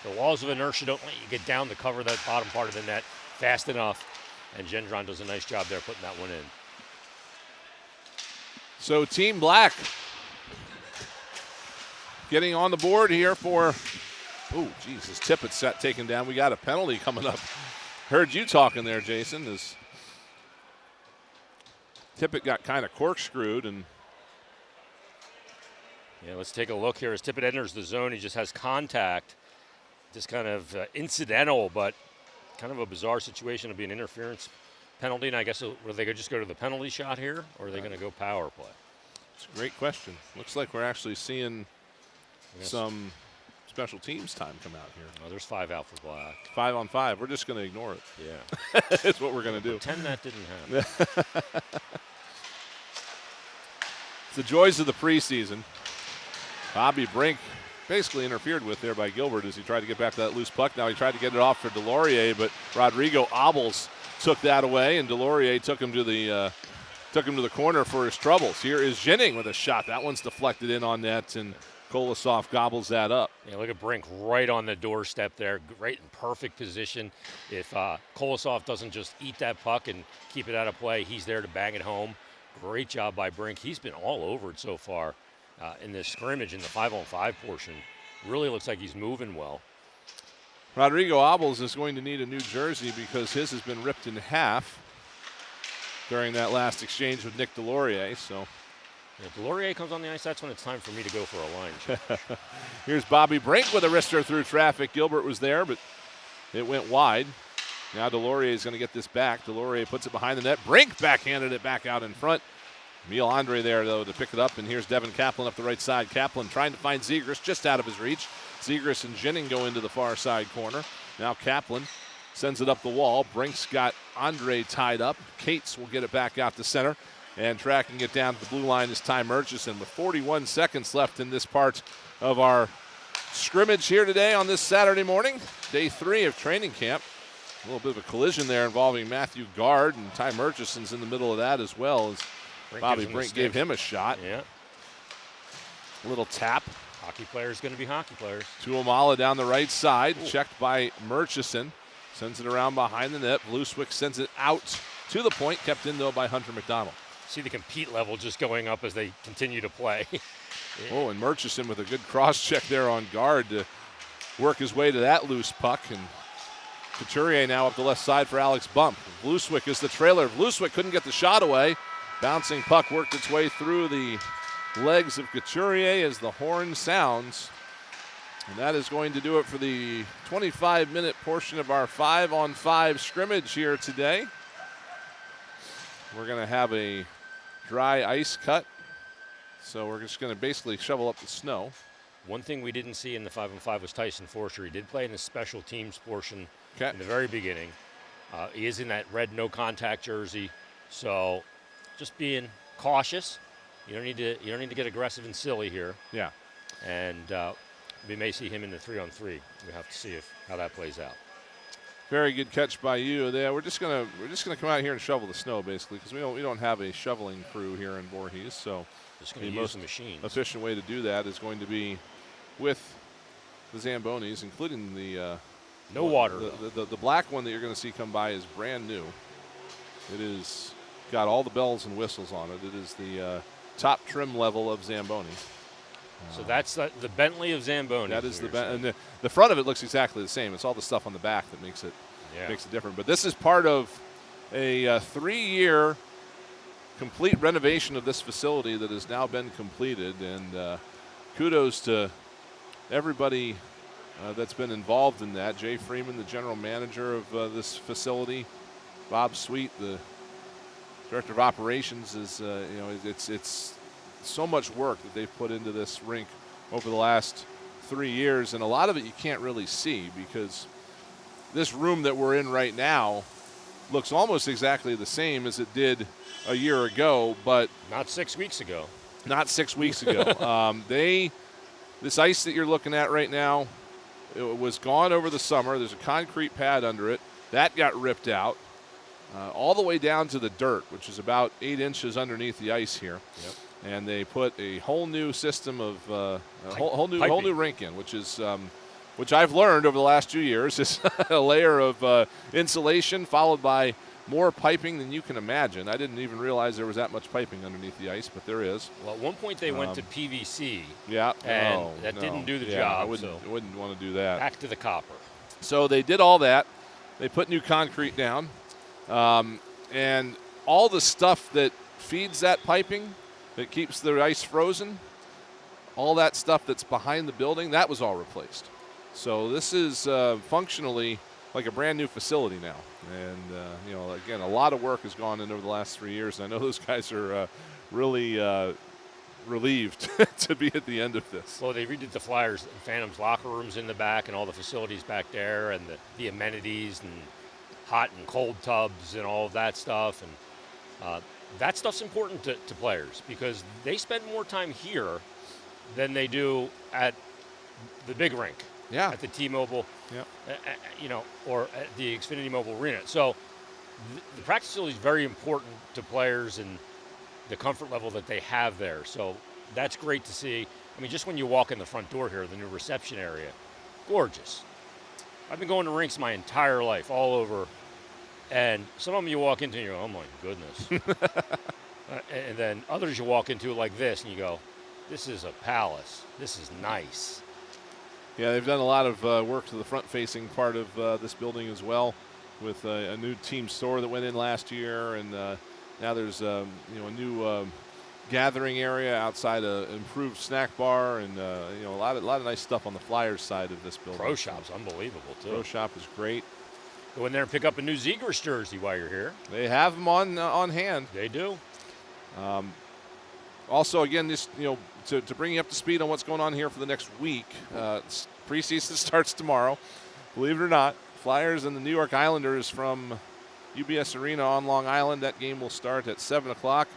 S2: the laws of inertia don't let you get down to cover that bottom part of the net fast enough, and Gendron does a nice job there putting that one in.
S1: So Team Black getting on the board here for, oh, Jesus, Tippett's set taken down. We got a penalty coming up. Heard you talking there, Jason, as Tippett got kind of corkscrewed. And
S2: yeah, let's take a look here. As Tippett enters the zone, he just has contact. Just kind of incidental, but kind of a bizarre situation to be an interference penalty. And I guess are they going to just go to the penalty shot here, or are they going to go power play?
S1: It's a great question. Looks like we're actually seeing some special teams time come out here.
S2: Oh, there's 5 out for Black.
S1: 5-on-5. We're just going to ignore it.
S2: Yeah.
S1: That's what we're going to do.
S2: Pretend that didn't happen.
S1: It's the joys of the preseason. Bobby Brink basically interfered with there by Gilbert as he tried to get back to that loose puck. Now he tried to get it off for Delorier, but Rodrigo Obels took that away, and Delorier took him to the corner for his troubles. Here is Jennings with a shot. That one's deflected in on net, and Kolosov gobbles that up.
S2: Yeah, look at Brink right on the doorstep there, right in perfect position. If Kolosov doesn't just eat that puck and keep it out of play, he's there to bang it home. Great job by Brink. He's been all over it so far in this scrimmage in the 5-on-5 portion. Really looks like he's moving well.
S1: Rodrigo Obels is going to need a new jersey because his has been ripped in half during that last exchange with Nick Delorier. So
S2: if Delorier comes on the ice, that's when it's time for me to go for a line check.
S1: Here's Bobby Brink with a wrister through traffic. Gilbert was there, but it went wide. Now Delorier is going to get this back. Delorier puts it behind the net. Brink backhanded it back out in front. Emil Andre there, though, to pick it up. And here's Devin Kaplan up the right side. Kaplan trying to find Zegras just out of his reach. Zegras and Jennings go into the far side corner. Now Kaplan sends it up the wall. Brink's got Andre tied up. Cates will get it back out to center. And tracking it down to the blue line is Ty Murchison with 41 seconds left in this part of our scrimmage here today on this Saturday morning. Day 3 of training camp. A little bit of a collision there involving Matthew Gard, and Ty Murchison's in the middle of that as well as Bobby Brink gave him a shot.
S2: Yeah.
S1: A little tap.
S2: Hockey players going to be hockey players.
S1: Tuamala down the right side,
S2: Ooh.
S1: checked by Murchison. Sends it around behind the net. Blueswick sends it out to the point, kept in, though, by Hunter McDonald.
S2: See the compete level just going up as they continue to play.
S1: Oh, and Murchison with a good cross check there on Gard to work his way to that loose puck. And Couturier now up the left side for Alex Bump. Blueswick is the trailer. Blueswick couldn't get the shot away. Bouncing puck worked its way through the legs of Couturier as the horn sounds. And that is going to do it for the 25-minute portion of our 5-on-5 scrimmage here today. We're going to have a dry ice cut. So we're just going to basically shovel up the snow.
S2: One thing we didn't see in the 5-on-5 was Tyson Forster. He did play in the special teams portion in the very beginning. He is in that red no-contact jersey. So just being cautious. You don't need to get aggressive and silly here.
S1: Yeah.
S2: And we may see him in the 3-on-3. We have to see how that plays out.
S1: Very good catch by you there. We're just gonna come out here and shovel the snow basically because we don't have a shoveling crew here in Voorhees. So
S2: just going to use the machines.
S1: Efficient way to do that is going to be with the Zambonis, including the
S2: no water.
S1: The black one that you're going to see come by is brand new. It is got all the bells and whistles on it. It is the top trim level of Zamboni.
S2: So that's the Bentley of Zamboni.
S1: That is and the front of it looks exactly the same. It's all the stuff on the back that makes it different. But this is part of a 3-year complete renovation of this facility that has now been completed, and kudos to everybody that's been involved in that. Jay Freeman, the general manager of this facility, Bob Sweet, the director of operations, is it's so much work that they've put into this rink over the last 3 years, and a lot of it you can't really see because this room that we're in right now looks almost exactly the same as it did a year ago, but
S2: not 6 weeks ago.
S1: Not 6 weeks ago. This ice that you're looking at right now, it was gone over the summer. There's a concrete pad under it. That got ripped out all the way down to the dirt, which is about 8 inches underneath the ice here.
S2: Yep.
S1: And they put a whole new system of whole new rink in, which I've learned over the last 2 years is a layer of insulation followed by more piping than you can imagine. I didn't even realize there was that much piping underneath the ice, but there is.
S2: Well, at one point they went to PVC.
S1: Yeah.
S2: And that didn't do the job.
S1: I wouldn't want to do that.
S2: Back to the copper.
S1: So they did all that. They put new concrete down. And all the stuff that feeds that piping, that keeps the ice frozen, all that stuff that's behind the building, that was all replaced. So this is functionally like a brand new facility now. And, again, a lot of work has gone in over the last 3 years. And I know those guys are really relieved to be at the end of this.
S2: Well, they redid the Flyers and Phantoms locker rooms in the back and all the facilities back there and the amenities and hot and cold tubs and all of that stuff. And that stuff's important to players because they spend more time here than they do at the big rink.
S1: Yeah.
S2: At the T-Mobile, or at the Xfinity Mobile Arena. So the practice facility is very important to players and the comfort level that they have there. So that's great to see. I mean, just when you walk in the front door here, the new reception area, gorgeous. I've been going to rinks my entire life, all over, and some of them you walk into and you go, oh my goodness. And then others you walk into like this and you go, this is a palace. This is nice.
S1: Yeah, they've done a lot of work to the front-facing part of this building as well, with a new team store that went in last year, and now there's a new gathering area outside, an improved snack bar, and a lot of nice stuff on the Flyers side of this building.
S2: Pro Shop's unbelievable too.
S1: Pro Shop is great.
S2: Go in there and pick up a new Zegers jersey while you're here.
S1: They have them on hand.
S2: They do.
S1: Also, again, just to bring you up to speed on what's going on here for the next week, preseason starts tomorrow. Believe it or not, Flyers and the New York Islanders from UBS Arena on Long Island. That game will start at 7 o'clock.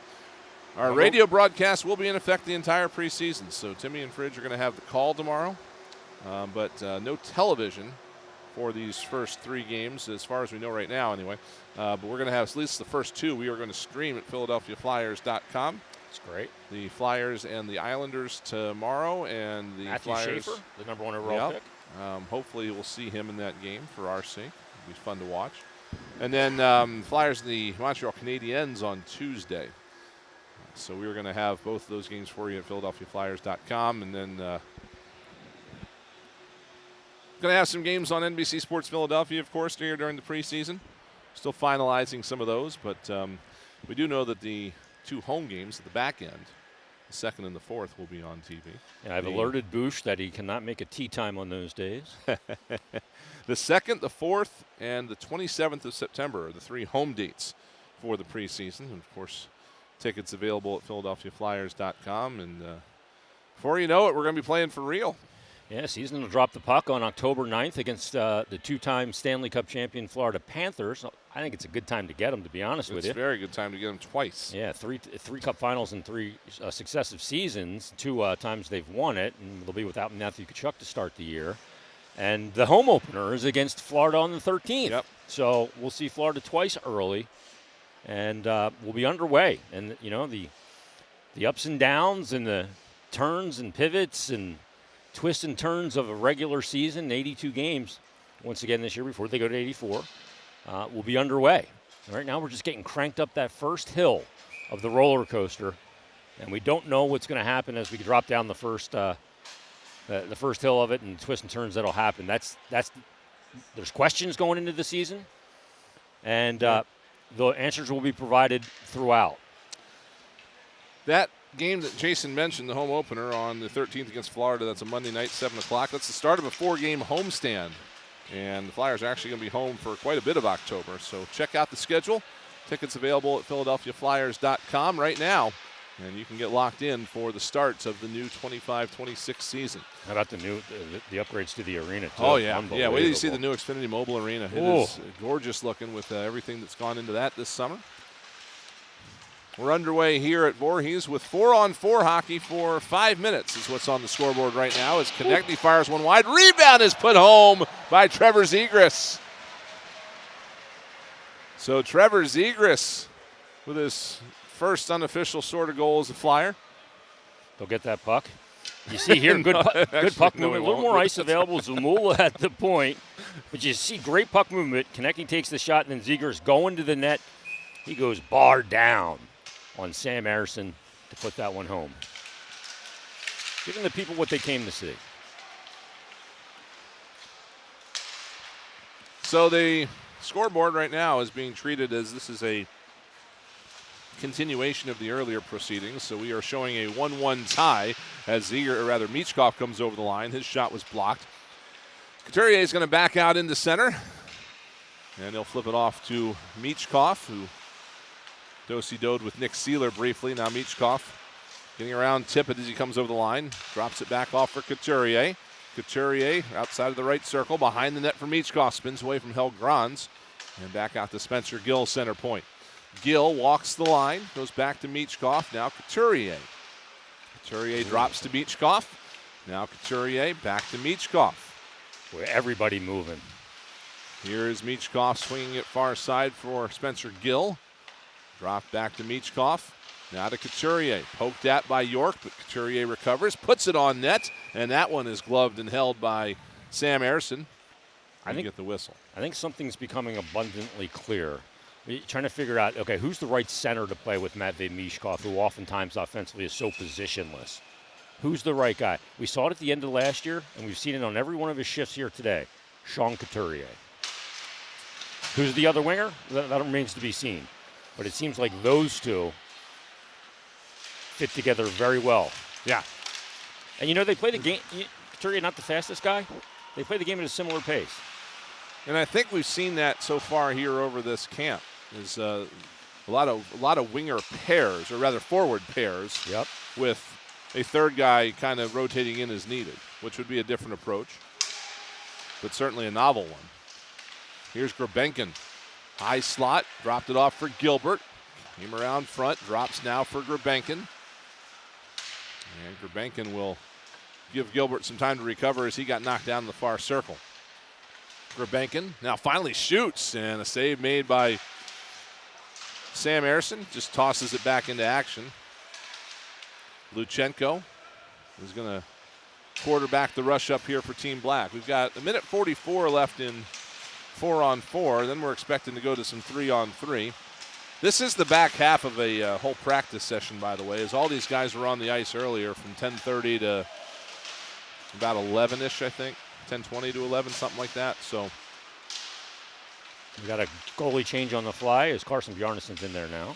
S1: Our radio broadcast will be in effect the entire preseason, so Timmy and Fridge are going to have the call tomorrow, but no television for these first 3 games, as far as we know right now anyway. But we're going to have at least the first 2 we are going to stream at PhiladelphiaFlyers.com.
S2: That's great.
S1: The Flyers and the Islanders tomorrow, and the
S2: Matthew
S1: Flyers.
S2: Schaefer, the number 1 overall pick.
S1: Hopefully we'll see him in that game for our sake. It'll be fun to watch. And then Flyers and the Montreal Canadiens on Tuesday. So we were going to have both of those games for you at PhiladelphiaFlyers.com, and then going to have some games on NBC Sports Philadelphia, of course, here during the preseason. Still finalizing some of those, but we do know that the 2 home games at the back end, the 2nd and the 4th, will be on TV.
S2: Yeah, I've alerted Boosh that he cannot make a tea time on those days.
S1: The 2nd, the 4th, and the 27th of September are the 3 home dates for the preseason. And, of course, tickets available at PhiladelphiaFlyers.com. And before you know it, we're going to be playing for real.
S2: Yeah, season will drop the puck on October 9th against the 2-time Stanley Cup champion Florida Panthers. I think it's a good time to get them, to be honest with you.
S1: It's a very good time to get them twice.
S2: Yeah, three Cup finals in 3 successive seasons. 2 times they've won it, and they'll be without Matthew Tkachuk to start the year. And the home opener is against Florida on the 13th.
S1: Yep.
S2: So we'll see Florida twice early, and we'll be underway. And, the ups and downs and the turns and pivots and twists and turns of a regular season, 82 games, once again this year before they go to 84, will be underway. Right now we're just getting cranked up that first hill of the roller coaster, And we don't know what's going to happen as we drop down the first hill of it and twists and turns that'll happen. There's questions going into the season, and the answers will be provided throughout.
S1: That game that Jason mentioned, the home opener on the 13th against Florida, that's a Monday night, 7 o'clock. That's the start of a 4-game homestand. And the Flyers are actually going to be home for quite a bit of October. So check out the schedule. Tickets available at PhiladelphiaFlyers.com right now. And you can get locked in for the starts of the new 25-26 season.
S2: How about the upgrades to the arena, too?
S1: Oh, yeah. Yeah, wait till you see the new Xfinity Mobile Arena. It is gorgeous looking with everything that's gone into that this summer. We're underway here at Voorhees with 4-on-4 hockey for 5 minutes is what's on the scoreboard right now as Konechny fires one wide. Rebound is put home by Trevor Zegras. So Trevor Zegras with his first unofficial sort of goal as a Flyer.
S2: They'll get that puck. You see here, good puck movement. A little more ice available. Zamula at the point. But you see great puck movement. Konechny takes the shot, and then Zegras going to the net. He goes bar down on Sam Ersson to put that one home. Giving the people what they came to see.
S1: So the scoreboard right now is being treated as this is a continuation of the earlier proceedings. So we are showing a 1-1 tie as Michkov comes over the line. His shot was blocked. Couturier is going to back out into center. And he'll flip it off to Michkov, who do-si-doed with Nick Seeler briefly. Now Michkov getting around Tippett as he comes over the line. Drops it back off for Couturier. Couturier outside of the right circle, behind the net for Michkov. Spins away from Helgrans. And back out to Spencer Gill, center point. Gill walks the line, goes back to Michkov. Now Couturier. Couturier drops to Michkov. Now Couturier back to Michkov.
S2: Boy, everybody moving.
S1: Here is Michkov swinging it far side for Spencer Gill. Drop back to Michkov. Now to Couturier. Poked at by York, but Couturier recovers, puts it on net, and that one is gloved and held by Sam Ersson. I think get the whistle.
S2: I think something's becoming abundantly clear. You're trying to figure out, okay, who's the right center to play with Matvei Michkov, who oftentimes offensively is so positionless? Who's the right guy? We saw it at the end of last year, and we've seen it on every one of his shifts here today. Sean Couturier. Who's the other winger? That remains to be seen. But it seems like those two fit together very well.
S1: Yeah.
S2: And, they play the game. Couturier not the fastest guy. They play the game at a similar pace.
S1: And I think we've seen that so far here over this camp. Is a lot of winger pairs, or rather forward pairs, with a third guy kind of rotating in as needed, which would be a different approach, but certainly a novel one. Here's Grabenkin. High slot, dropped it off for Gilbert. Came around front, drops now for Grabenkin. And Grabenkin will give Gilbert some time to recover as he got knocked down in the far circle. Grabenkin now finally shoots, and a save made by Sam Ersson. Just tosses it back into action. Luchenko is going to quarterback the rush up here for Team Black. We've got 1:44 left in 4-on-4. Then we're expecting to go to some 3-on-3. This is the back half of a whole practice session, by the way, as all these guys were on the ice earlier from 10:30 to about 11-ish, I think. 10:20 to 11, something like that. So
S2: we got a goalie change on the fly as Carson Bjarnason's in there now.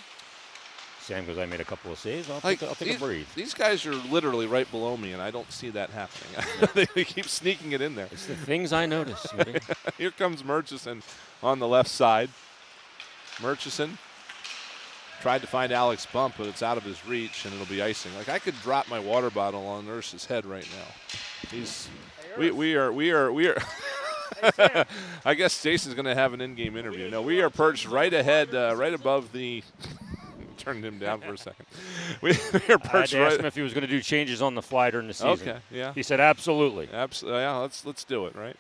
S2: Sam goes, I made a couple of saves. I'll take a breathe.
S1: These guys are literally right below me, and I don't see that happening. They keep sneaking it in there.
S2: It's the things I notice.
S1: Here comes Murchison on the left side. Murchison tried to find Alex Bump, but it's out of his reach, and it'll be icing. Like, I could drop my water bottle on Nurse's head right now. We are. I guess Jason's going to have an in-game interview. No, we are perched right ahead, right above the. Turned him down for a second. We are perched.
S2: I asked him if he was going to do changes on the fly during the season.
S1: Okay, yeah.
S2: He said absolutely.
S1: Absolutely. Yeah, let's do it, right?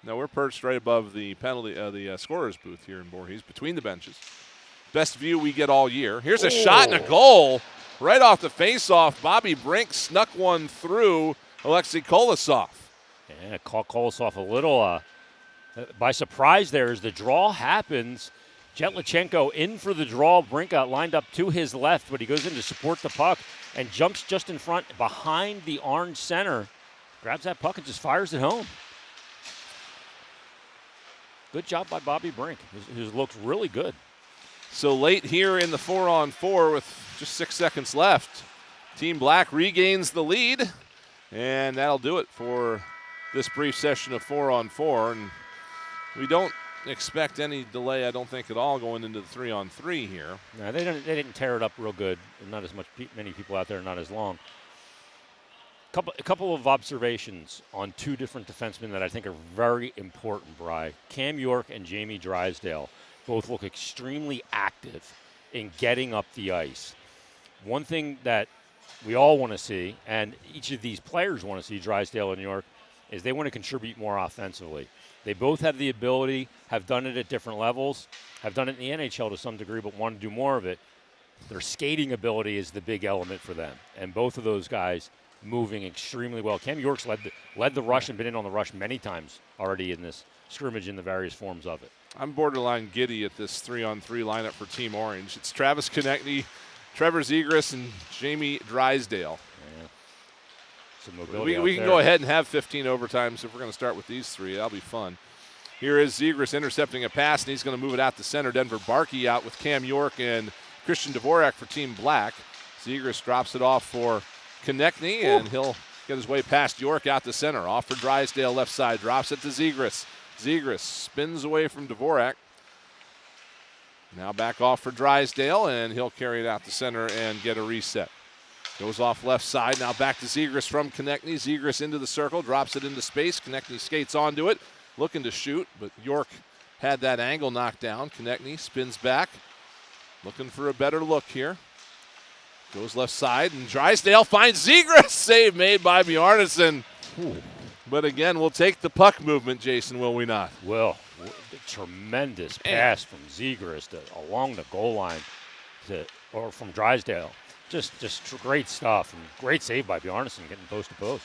S1: No, we're perched right above the penalty, the scorer's booth here in Voorhees, between the benches. Best view we get all year. Here's a shot and a goal right off the face-off. Bobby Brink snuck one through Alexei Kolosov.
S2: Yeah, caught Kolosov a little by surprise there as the draw happens. Jetlachenko in for the draw. Brink got lined up to his left, but he goes in to support the puck and jumps just in front behind the orange center. Grabs that puck and just fires it home. Good job by Bobby Brink, who looks really good.
S1: So late here in the 4-on-4 with just 6 seconds left, Team Black regains the lead, and that'll do it for this brief session of 4-on-4. And we don't expect any delay, I don't think, at all going into the 3-on-3 here.
S2: No, they didn't tear it up real good. Not as many people out there, not as long. A couple of observations on two different defensemen that I think are very important, Bri. Cam York and Jamie Drysdale both look extremely active in getting up the ice. One thing that we all want to see, and each of these players want to see, Drysdale and York, is they want to contribute more offensively. They both have the ability, have done it at different levels, have done it in the NHL to some degree, but want to do more of it. Their skating ability is the big element for them, and both of those guys moving extremely well. Cam York's led the rush and been in on the rush many times already in this scrimmage in the various forms of it.
S1: I'm borderline giddy at this 3-on-3 lineup for Team Orange. It's Travis Konechny, Trevor Zegras, and Jamie Drysdale.
S2: Yeah. Some mobility
S1: we can go ahead and have 15 overtimes if we're going to start with these three. That'll be fun. Here is Zegras intercepting a pass, and he's going to move it out to center. Denver Barkey out with Cam York and Christian Dvorak for Team Black. Zegras drops it off for Konechny, and he'll get his way past York out to center. Off for Drysdale, left side, drops it to Zegras. Zegras spins away from Dvorak. Now back off for Drysdale, and he'll carry it out to center and get a reset. Goes off left side, now back to Zegras from Konechny. Zegras into the circle, drops it into space. Konechny skates onto it, looking to shoot, but York had that angle knocked down. Konechny spins back, looking for a better look here. Goes left side, and Drysdale finds Zegras. Save made by Bjarnason. But again, we'll take the puck movement, Jason, will we not?
S2: Well, tremendous pass from Zegras along the goal line or from Drysdale. Just great stuff, and great save by Bjarnason getting post to post.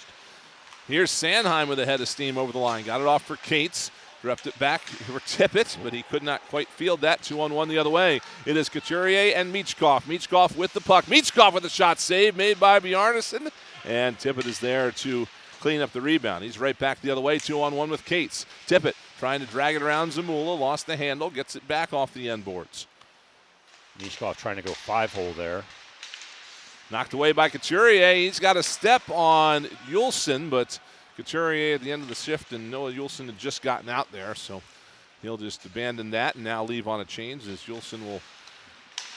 S1: Here's Sanheim with a head of steam over the line. Got it off for Cates. Dropped it back for Tippett, but he could not quite field that. 2-on-1 the other way. It is Couturier and Michkov. Michkov with the puck. Michkov with a shot save made by Bjarnason. And Tippett is there to clean up the rebound. He's right back the other way. 2-on-1 with Cates. Tippett trying to drag it around Zamula. Lost the handle. Gets it back off the end boards.
S2: Michkov trying to go 5-hole there.
S1: Knocked away by Couturier. He's got a step on Yulson, but Couturier at the end of the shift, and Noah Yulson had just gotten out there, so he'll just abandon that and now leave on a change as Yulson will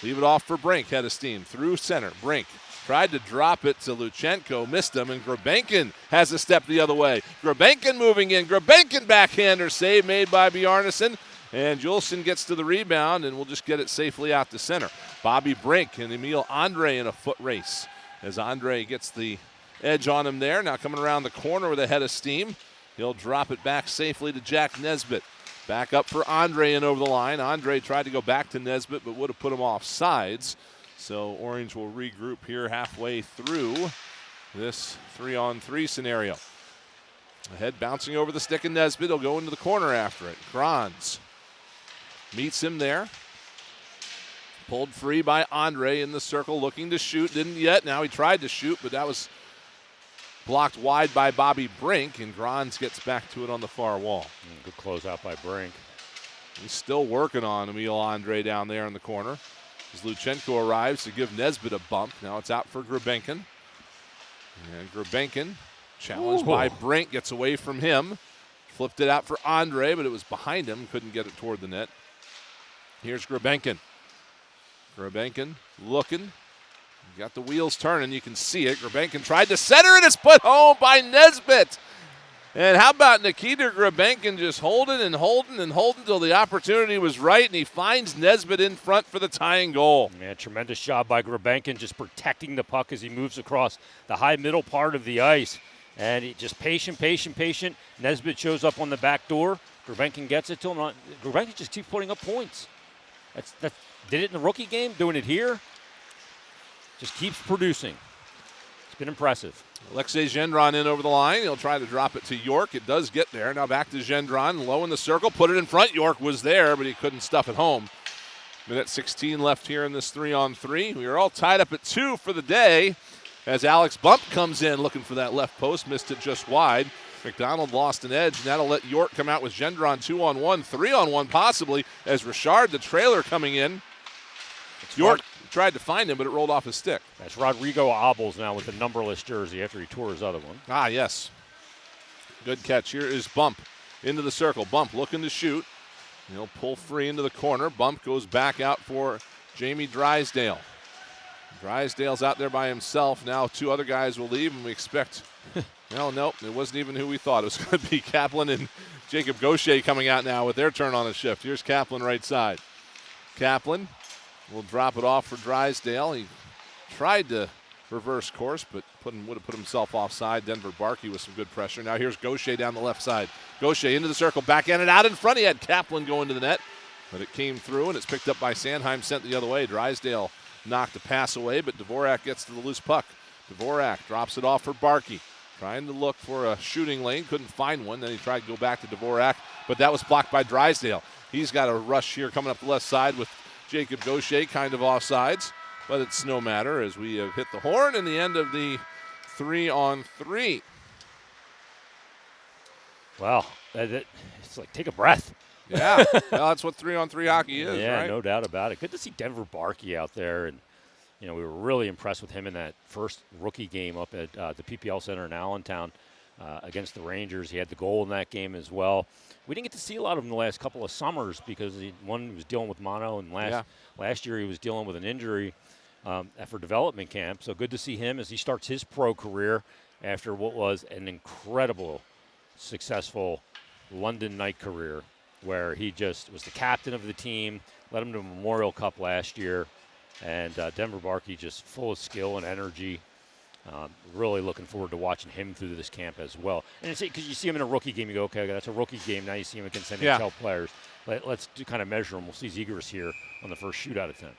S1: leave it off for Brink. Head of steam through center. Brink tried to drop it to Luchenko, missed him, and Grabenkin has a step the other way. Grabenkin moving in. Grabenkin backhander save made by Bjarnason, and Yulson gets to the rebound, and we'll just get it safely out to center. Bobby Brink and Emil Andre in a foot race as Andre gets the edge on him there. Now coming around the corner with a head of steam. He'll drop it back safely to Jack Nesbitt. Back up for Andre and over the line. Andre tried to go back to Nesbitt, but would have put him off sides. So Orange will regroup here halfway through this 3-on-3 scenario. Ahead bouncing over the stick of Nesbitt. He'll go into the corner after it. Grans meets him there. Pulled free by Andre in the circle, looking to shoot. Didn't yet. Now he tried to shoot, but that was blocked wide by Bobby Brink, and Grans gets back to it on the far wall.
S2: Good closeout by Brink.
S1: He's still working on Emil Andre down there in the corner. As Luchenko arrives to give Nesbitt a bump. Now it's out for Grabenkin. And Grabenkin, challenged by Brink, gets away from him. Flipped it out for Andre, but it was behind him. Couldn't get it toward the net. Here's Grabenkin. Grabenkin looking. Got the wheels turning. You can see it. Grabenkin tried to center it. It's put home by Nesbitt. And how about Nikita Grabenkin just holding until the opportunity was right, and he finds Nesbitt in front for the tying goal.
S2: Yeah, tremendous job by Grabenkin just protecting the puck as he moves across the high middle part of the ice. And he just patient. Nesbitt shows up on the back door. Grabenkin gets it to him. Grabenkin just keeps putting up points. That did it in the rookie game, doing it here. Just keeps producing. It's been impressive.
S1: Alexei Gendron in over the line. He'll try to drop it to York. It does get there. Now back to Gendron, low in the circle, put it in front. York was there, but he couldn't stuff it home. Minute 16 left here in this 3-on-3. We are all tied up at 2 for the day as Alex Bump comes in looking for that left post. Missed it just wide. McDonald lost an edge, and that'll let York come out with Gendron 2-on-1, 3-on-1 possibly, as Richard, the trailer, coming in. York tried to find him, but it rolled off his stick.
S2: That's Rodrigo Obels now with the numberless jersey after he tore his other one.
S1: Ah, yes. Good catch. Here is Bump into the circle. Bump looking to shoot. He'll pull free into the corner. Bump goes back out for Jamie Drysdale. Drysdale's out there by himself. Now 2 other guys will leave, and we expect nope, it wasn't even who we thought. It was going to be Kaplan and Jacob Gaucher coming out now with their turn on the shift. Here's Kaplan right side. Kaplan will drop it off for Drysdale. He tried to reverse course, but would have put himself offside. Denver Barkey with some good pressure. Now here's Gaucher down the left side. Gaucher into the circle, backhanded out in front. He had Kaplan going to the net, but it came through, and it's picked up by Sandheim, sent the other way. Drysdale knocked a pass away, but Dvorak gets to the loose puck. Dvorak drops it off for Barkey. Trying to look for a shooting lane, couldn't find one. Then he tried to go back to Dvorak, but that was blocked by Drysdale. He's got a rush here coming up the left side with Jacob Gaucher kind of offsides, but it's no matter as we have hit the horn in the end of the 3-on-3.
S2: Wow, it's like take a breath.
S1: Yeah, well, that's what 3-on-3 hockey is,
S2: yeah,
S1: right?
S2: No doubt about it. Good to see Denver Barkey out there, and we were really impressed with him in that first rookie game up at the PPL Center in Allentown against the Rangers. He had the goal in that game as well. We didn't get to see a lot of him the last couple of summers because one was dealing with mono, and last year he was dealing with an injury for development camp. So good to see him as he starts his pro career after what was an incredible, successful London night career where he just was the captain of the team, led him to the Memorial Cup last year, and Denver Barkey just full of skill and energy. Really looking forward to watching him through this camp as well. And because you see him in a rookie game, you go, okay, that's a rookie game. Now you see him against NHL players. Let's kind of measure him. We'll see Zegras here on the first shootout attempt.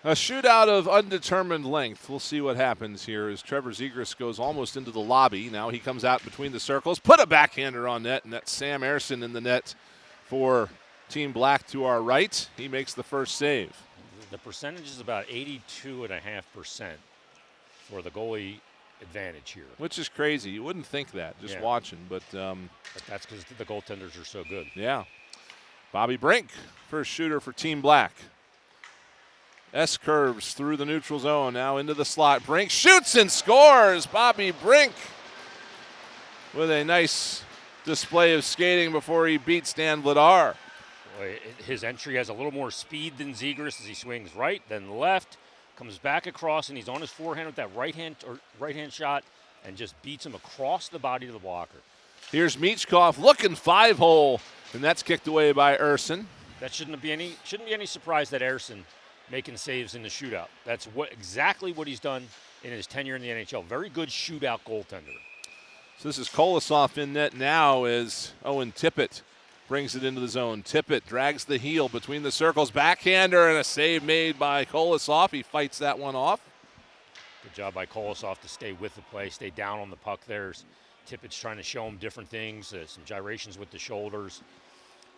S1: A shootout of undetermined length. We'll see what happens here as Trevor Zegras goes almost into the lobby. Now he comes out between the circles, put a backhander on net, and that's Sam Erson in the net for Team Black to our right. He makes the first save.
S2: The percentage is about 82.5% for the goalie advantage here.
S1: Which is crazy. You wouldn't think that just watching, but
S2: that's because the goaltenders are so good.
S1: Yeah. Bobby Brink, first shooter for Team Black. S-curves through the neutral zone, now into the slot. Brink shoots and scores. Bobby Brink with a nice display of skating before he beats Dan Vladar.
S2: His entry has a little more speed than Zegras as he swings right, then left, comes back across, and he's on his forehand with that right hand shot and just beats him across the body to the blocker.
S1: Here's Michkov looking 5-hole, and that's kicked away by Erson.
S2: That shouldn't be any surprise that Erson making saves in the shootout. That's exactly what he's done in his tenure in the NHL. Very good shootout goaltender.
S1: So this is Kolosov in net now as Owen Tippett brings it into the zone. Tippett drags the heel between the circles. Backhander and a save made by Kolosov. He fights that one off.
S2: Good job by Kolosov to stay with the play, stay down on the puck. There's Tippett's trying to show him different things, some gyrations with the shoulders.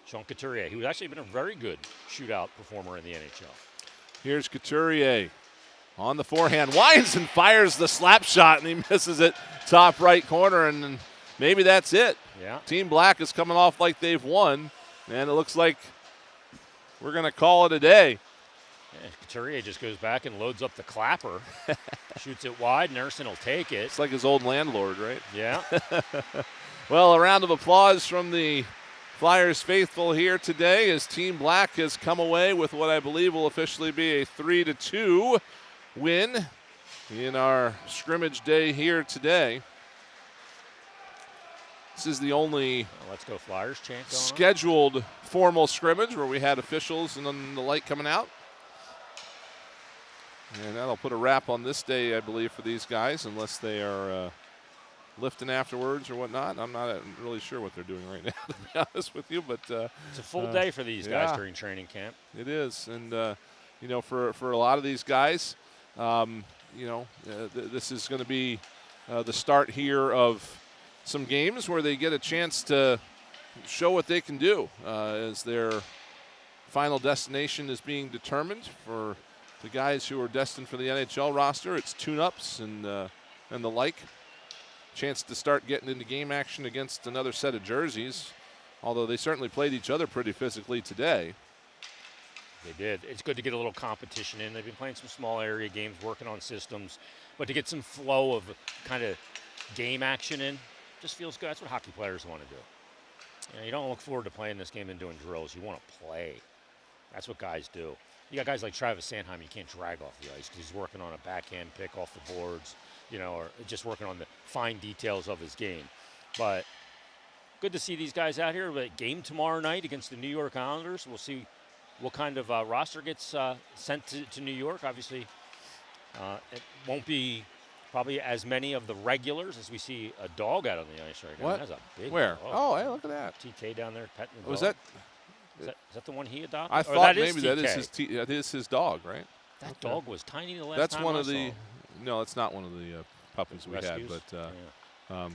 S2: Sean Couturier, who's actually been a very good shootout performer in the NHL.
S1: Here's Couturier on the forehand. Winds and fires the slap shot, and he misses it top right corner, and maybe that's it.
S2: Yeah.
S1: Team Black is coming off like they've won, and it looks like we're going to call it a day.
S2: Yeah, Couturier just goes back and loads up the clapper, shoots it wide, and Erson will take it.
S1: It's like his old landlord, right?
S2: Yeah.
S1: Well, a round of applause from the Flyers faithful here today as Team Black has come away with what I believe will officially be a 3-2 win in our scrimmage day here today. This is the only
S2: Let's go Flyers chant going
S1: scheduled formal scrimmage where we had officials and then the light coming out. And that'll put a wrap on this day, I believe, for these guys, unless they are lifting afterwards or whatnot. I'm not really sure what they're doing right now, to be honest with you. But
S2: it's a full day for these guys during training camp.
S1: It is, and for a lot of these guys, this is going to be the start here of some games where they get a chance to show what they can do as their final destination is being determined for the guys who are destined for the NHL roster. It's tune-ups and the like. Chance to start getting into game action against another set of jerseys, although they certainly played each other pretty physically today.
S2: They did. It's good to get a little competition in. They've been playing some small area games, working on systems, but to get some flow of kind of game action in just feels good. That's what hockey players want to do. You don't look forward to playing this game and doing drills. You want to play. That's what guys do. You got guys like Travis Sanheim you can't drag off the ice because he's working on a backhand pick off the boards, or just working on the fine details of his game. But good to see these guys out here. The game tomorrow night against the New York Islanders. We'll see what kind of roster gets sent to New York. Obviously, it won't be probably as many of the regulars as we see a dog out on the ice right now.
S1: What?
S2: That's a big
S1: Where?
S2: dog.
S1: Oh, hey, look at that.
S2: TK down there petting the dog.
S1: Was that?
S2: Is that the one he adopted?
S1: I
S2: Or
S1: thought
S2: that is
S1: maybe
S2: TK?
S1: that is his dog, right?
S2: That dog was tiny the last
S1: That's
S2: time
S1: one
S2: I
S1: of the.
S2: saw him.
S1: No, it's not one of the puppies we
S2: Rescues?
S1: had, but
S2: Yeah.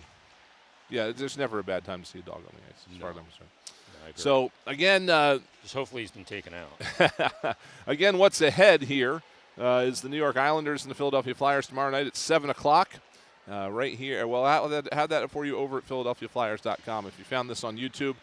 S1: yeah, there's never a bad time to see a dog on the ice, as far as I'm concerned.
S2: I agree.
S1: So again,
S2: just hopefully he's been taken out.
S1: again, what's ahead here is the New York Islanders and the Philadelphia Flyers tomorrow night at 7 o'clock. Right here. Well, I had that for you over at PhiladelphiaFlyers.com. If you found this on YouTube,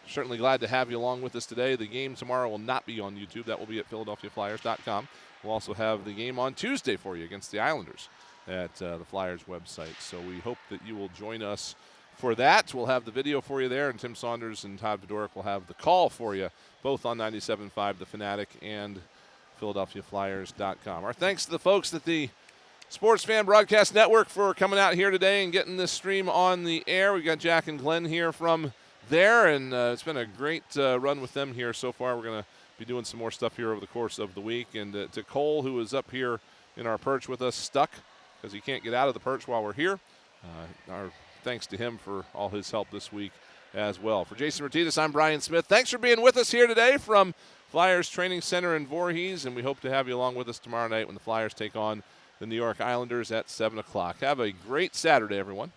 S1: certainly glad to have you along with us today. The game tomorrow will not be on YouTube. That will be at PhiladelphiaFlyers.com. We'll also have the game on Tuesday for you against the Islanders at the Flyers website. So we hope that you will join us for that. We'll have the video for you there, and Tim Saunders and Todd Fedoruk will have the call for you, both on 97.5 The Fanatic and PhiladelphiaFlyers.com. Our thanks to the folks at the Sports Fan Broadcast Network for coming out here today and getting this stream on the air. We've got Jack and Glenn here from there, and it's been a great run with them here so far. We're going to be doing some more stuff here over the course of the week. And to Cole, who is up here in our perch with us, stuck because he can't get out of the perch while we're here. Our thanks to him for all his help this week as well. For Jason Martinez, I'm Brian Smith. Thanks for being with us here today from Flyers Training Center in Voorhees, and we hope to have you along with us tomorrow night when the Flyers take on the New York Islanders at 7 o'clock. Have a great Saturday, everyone.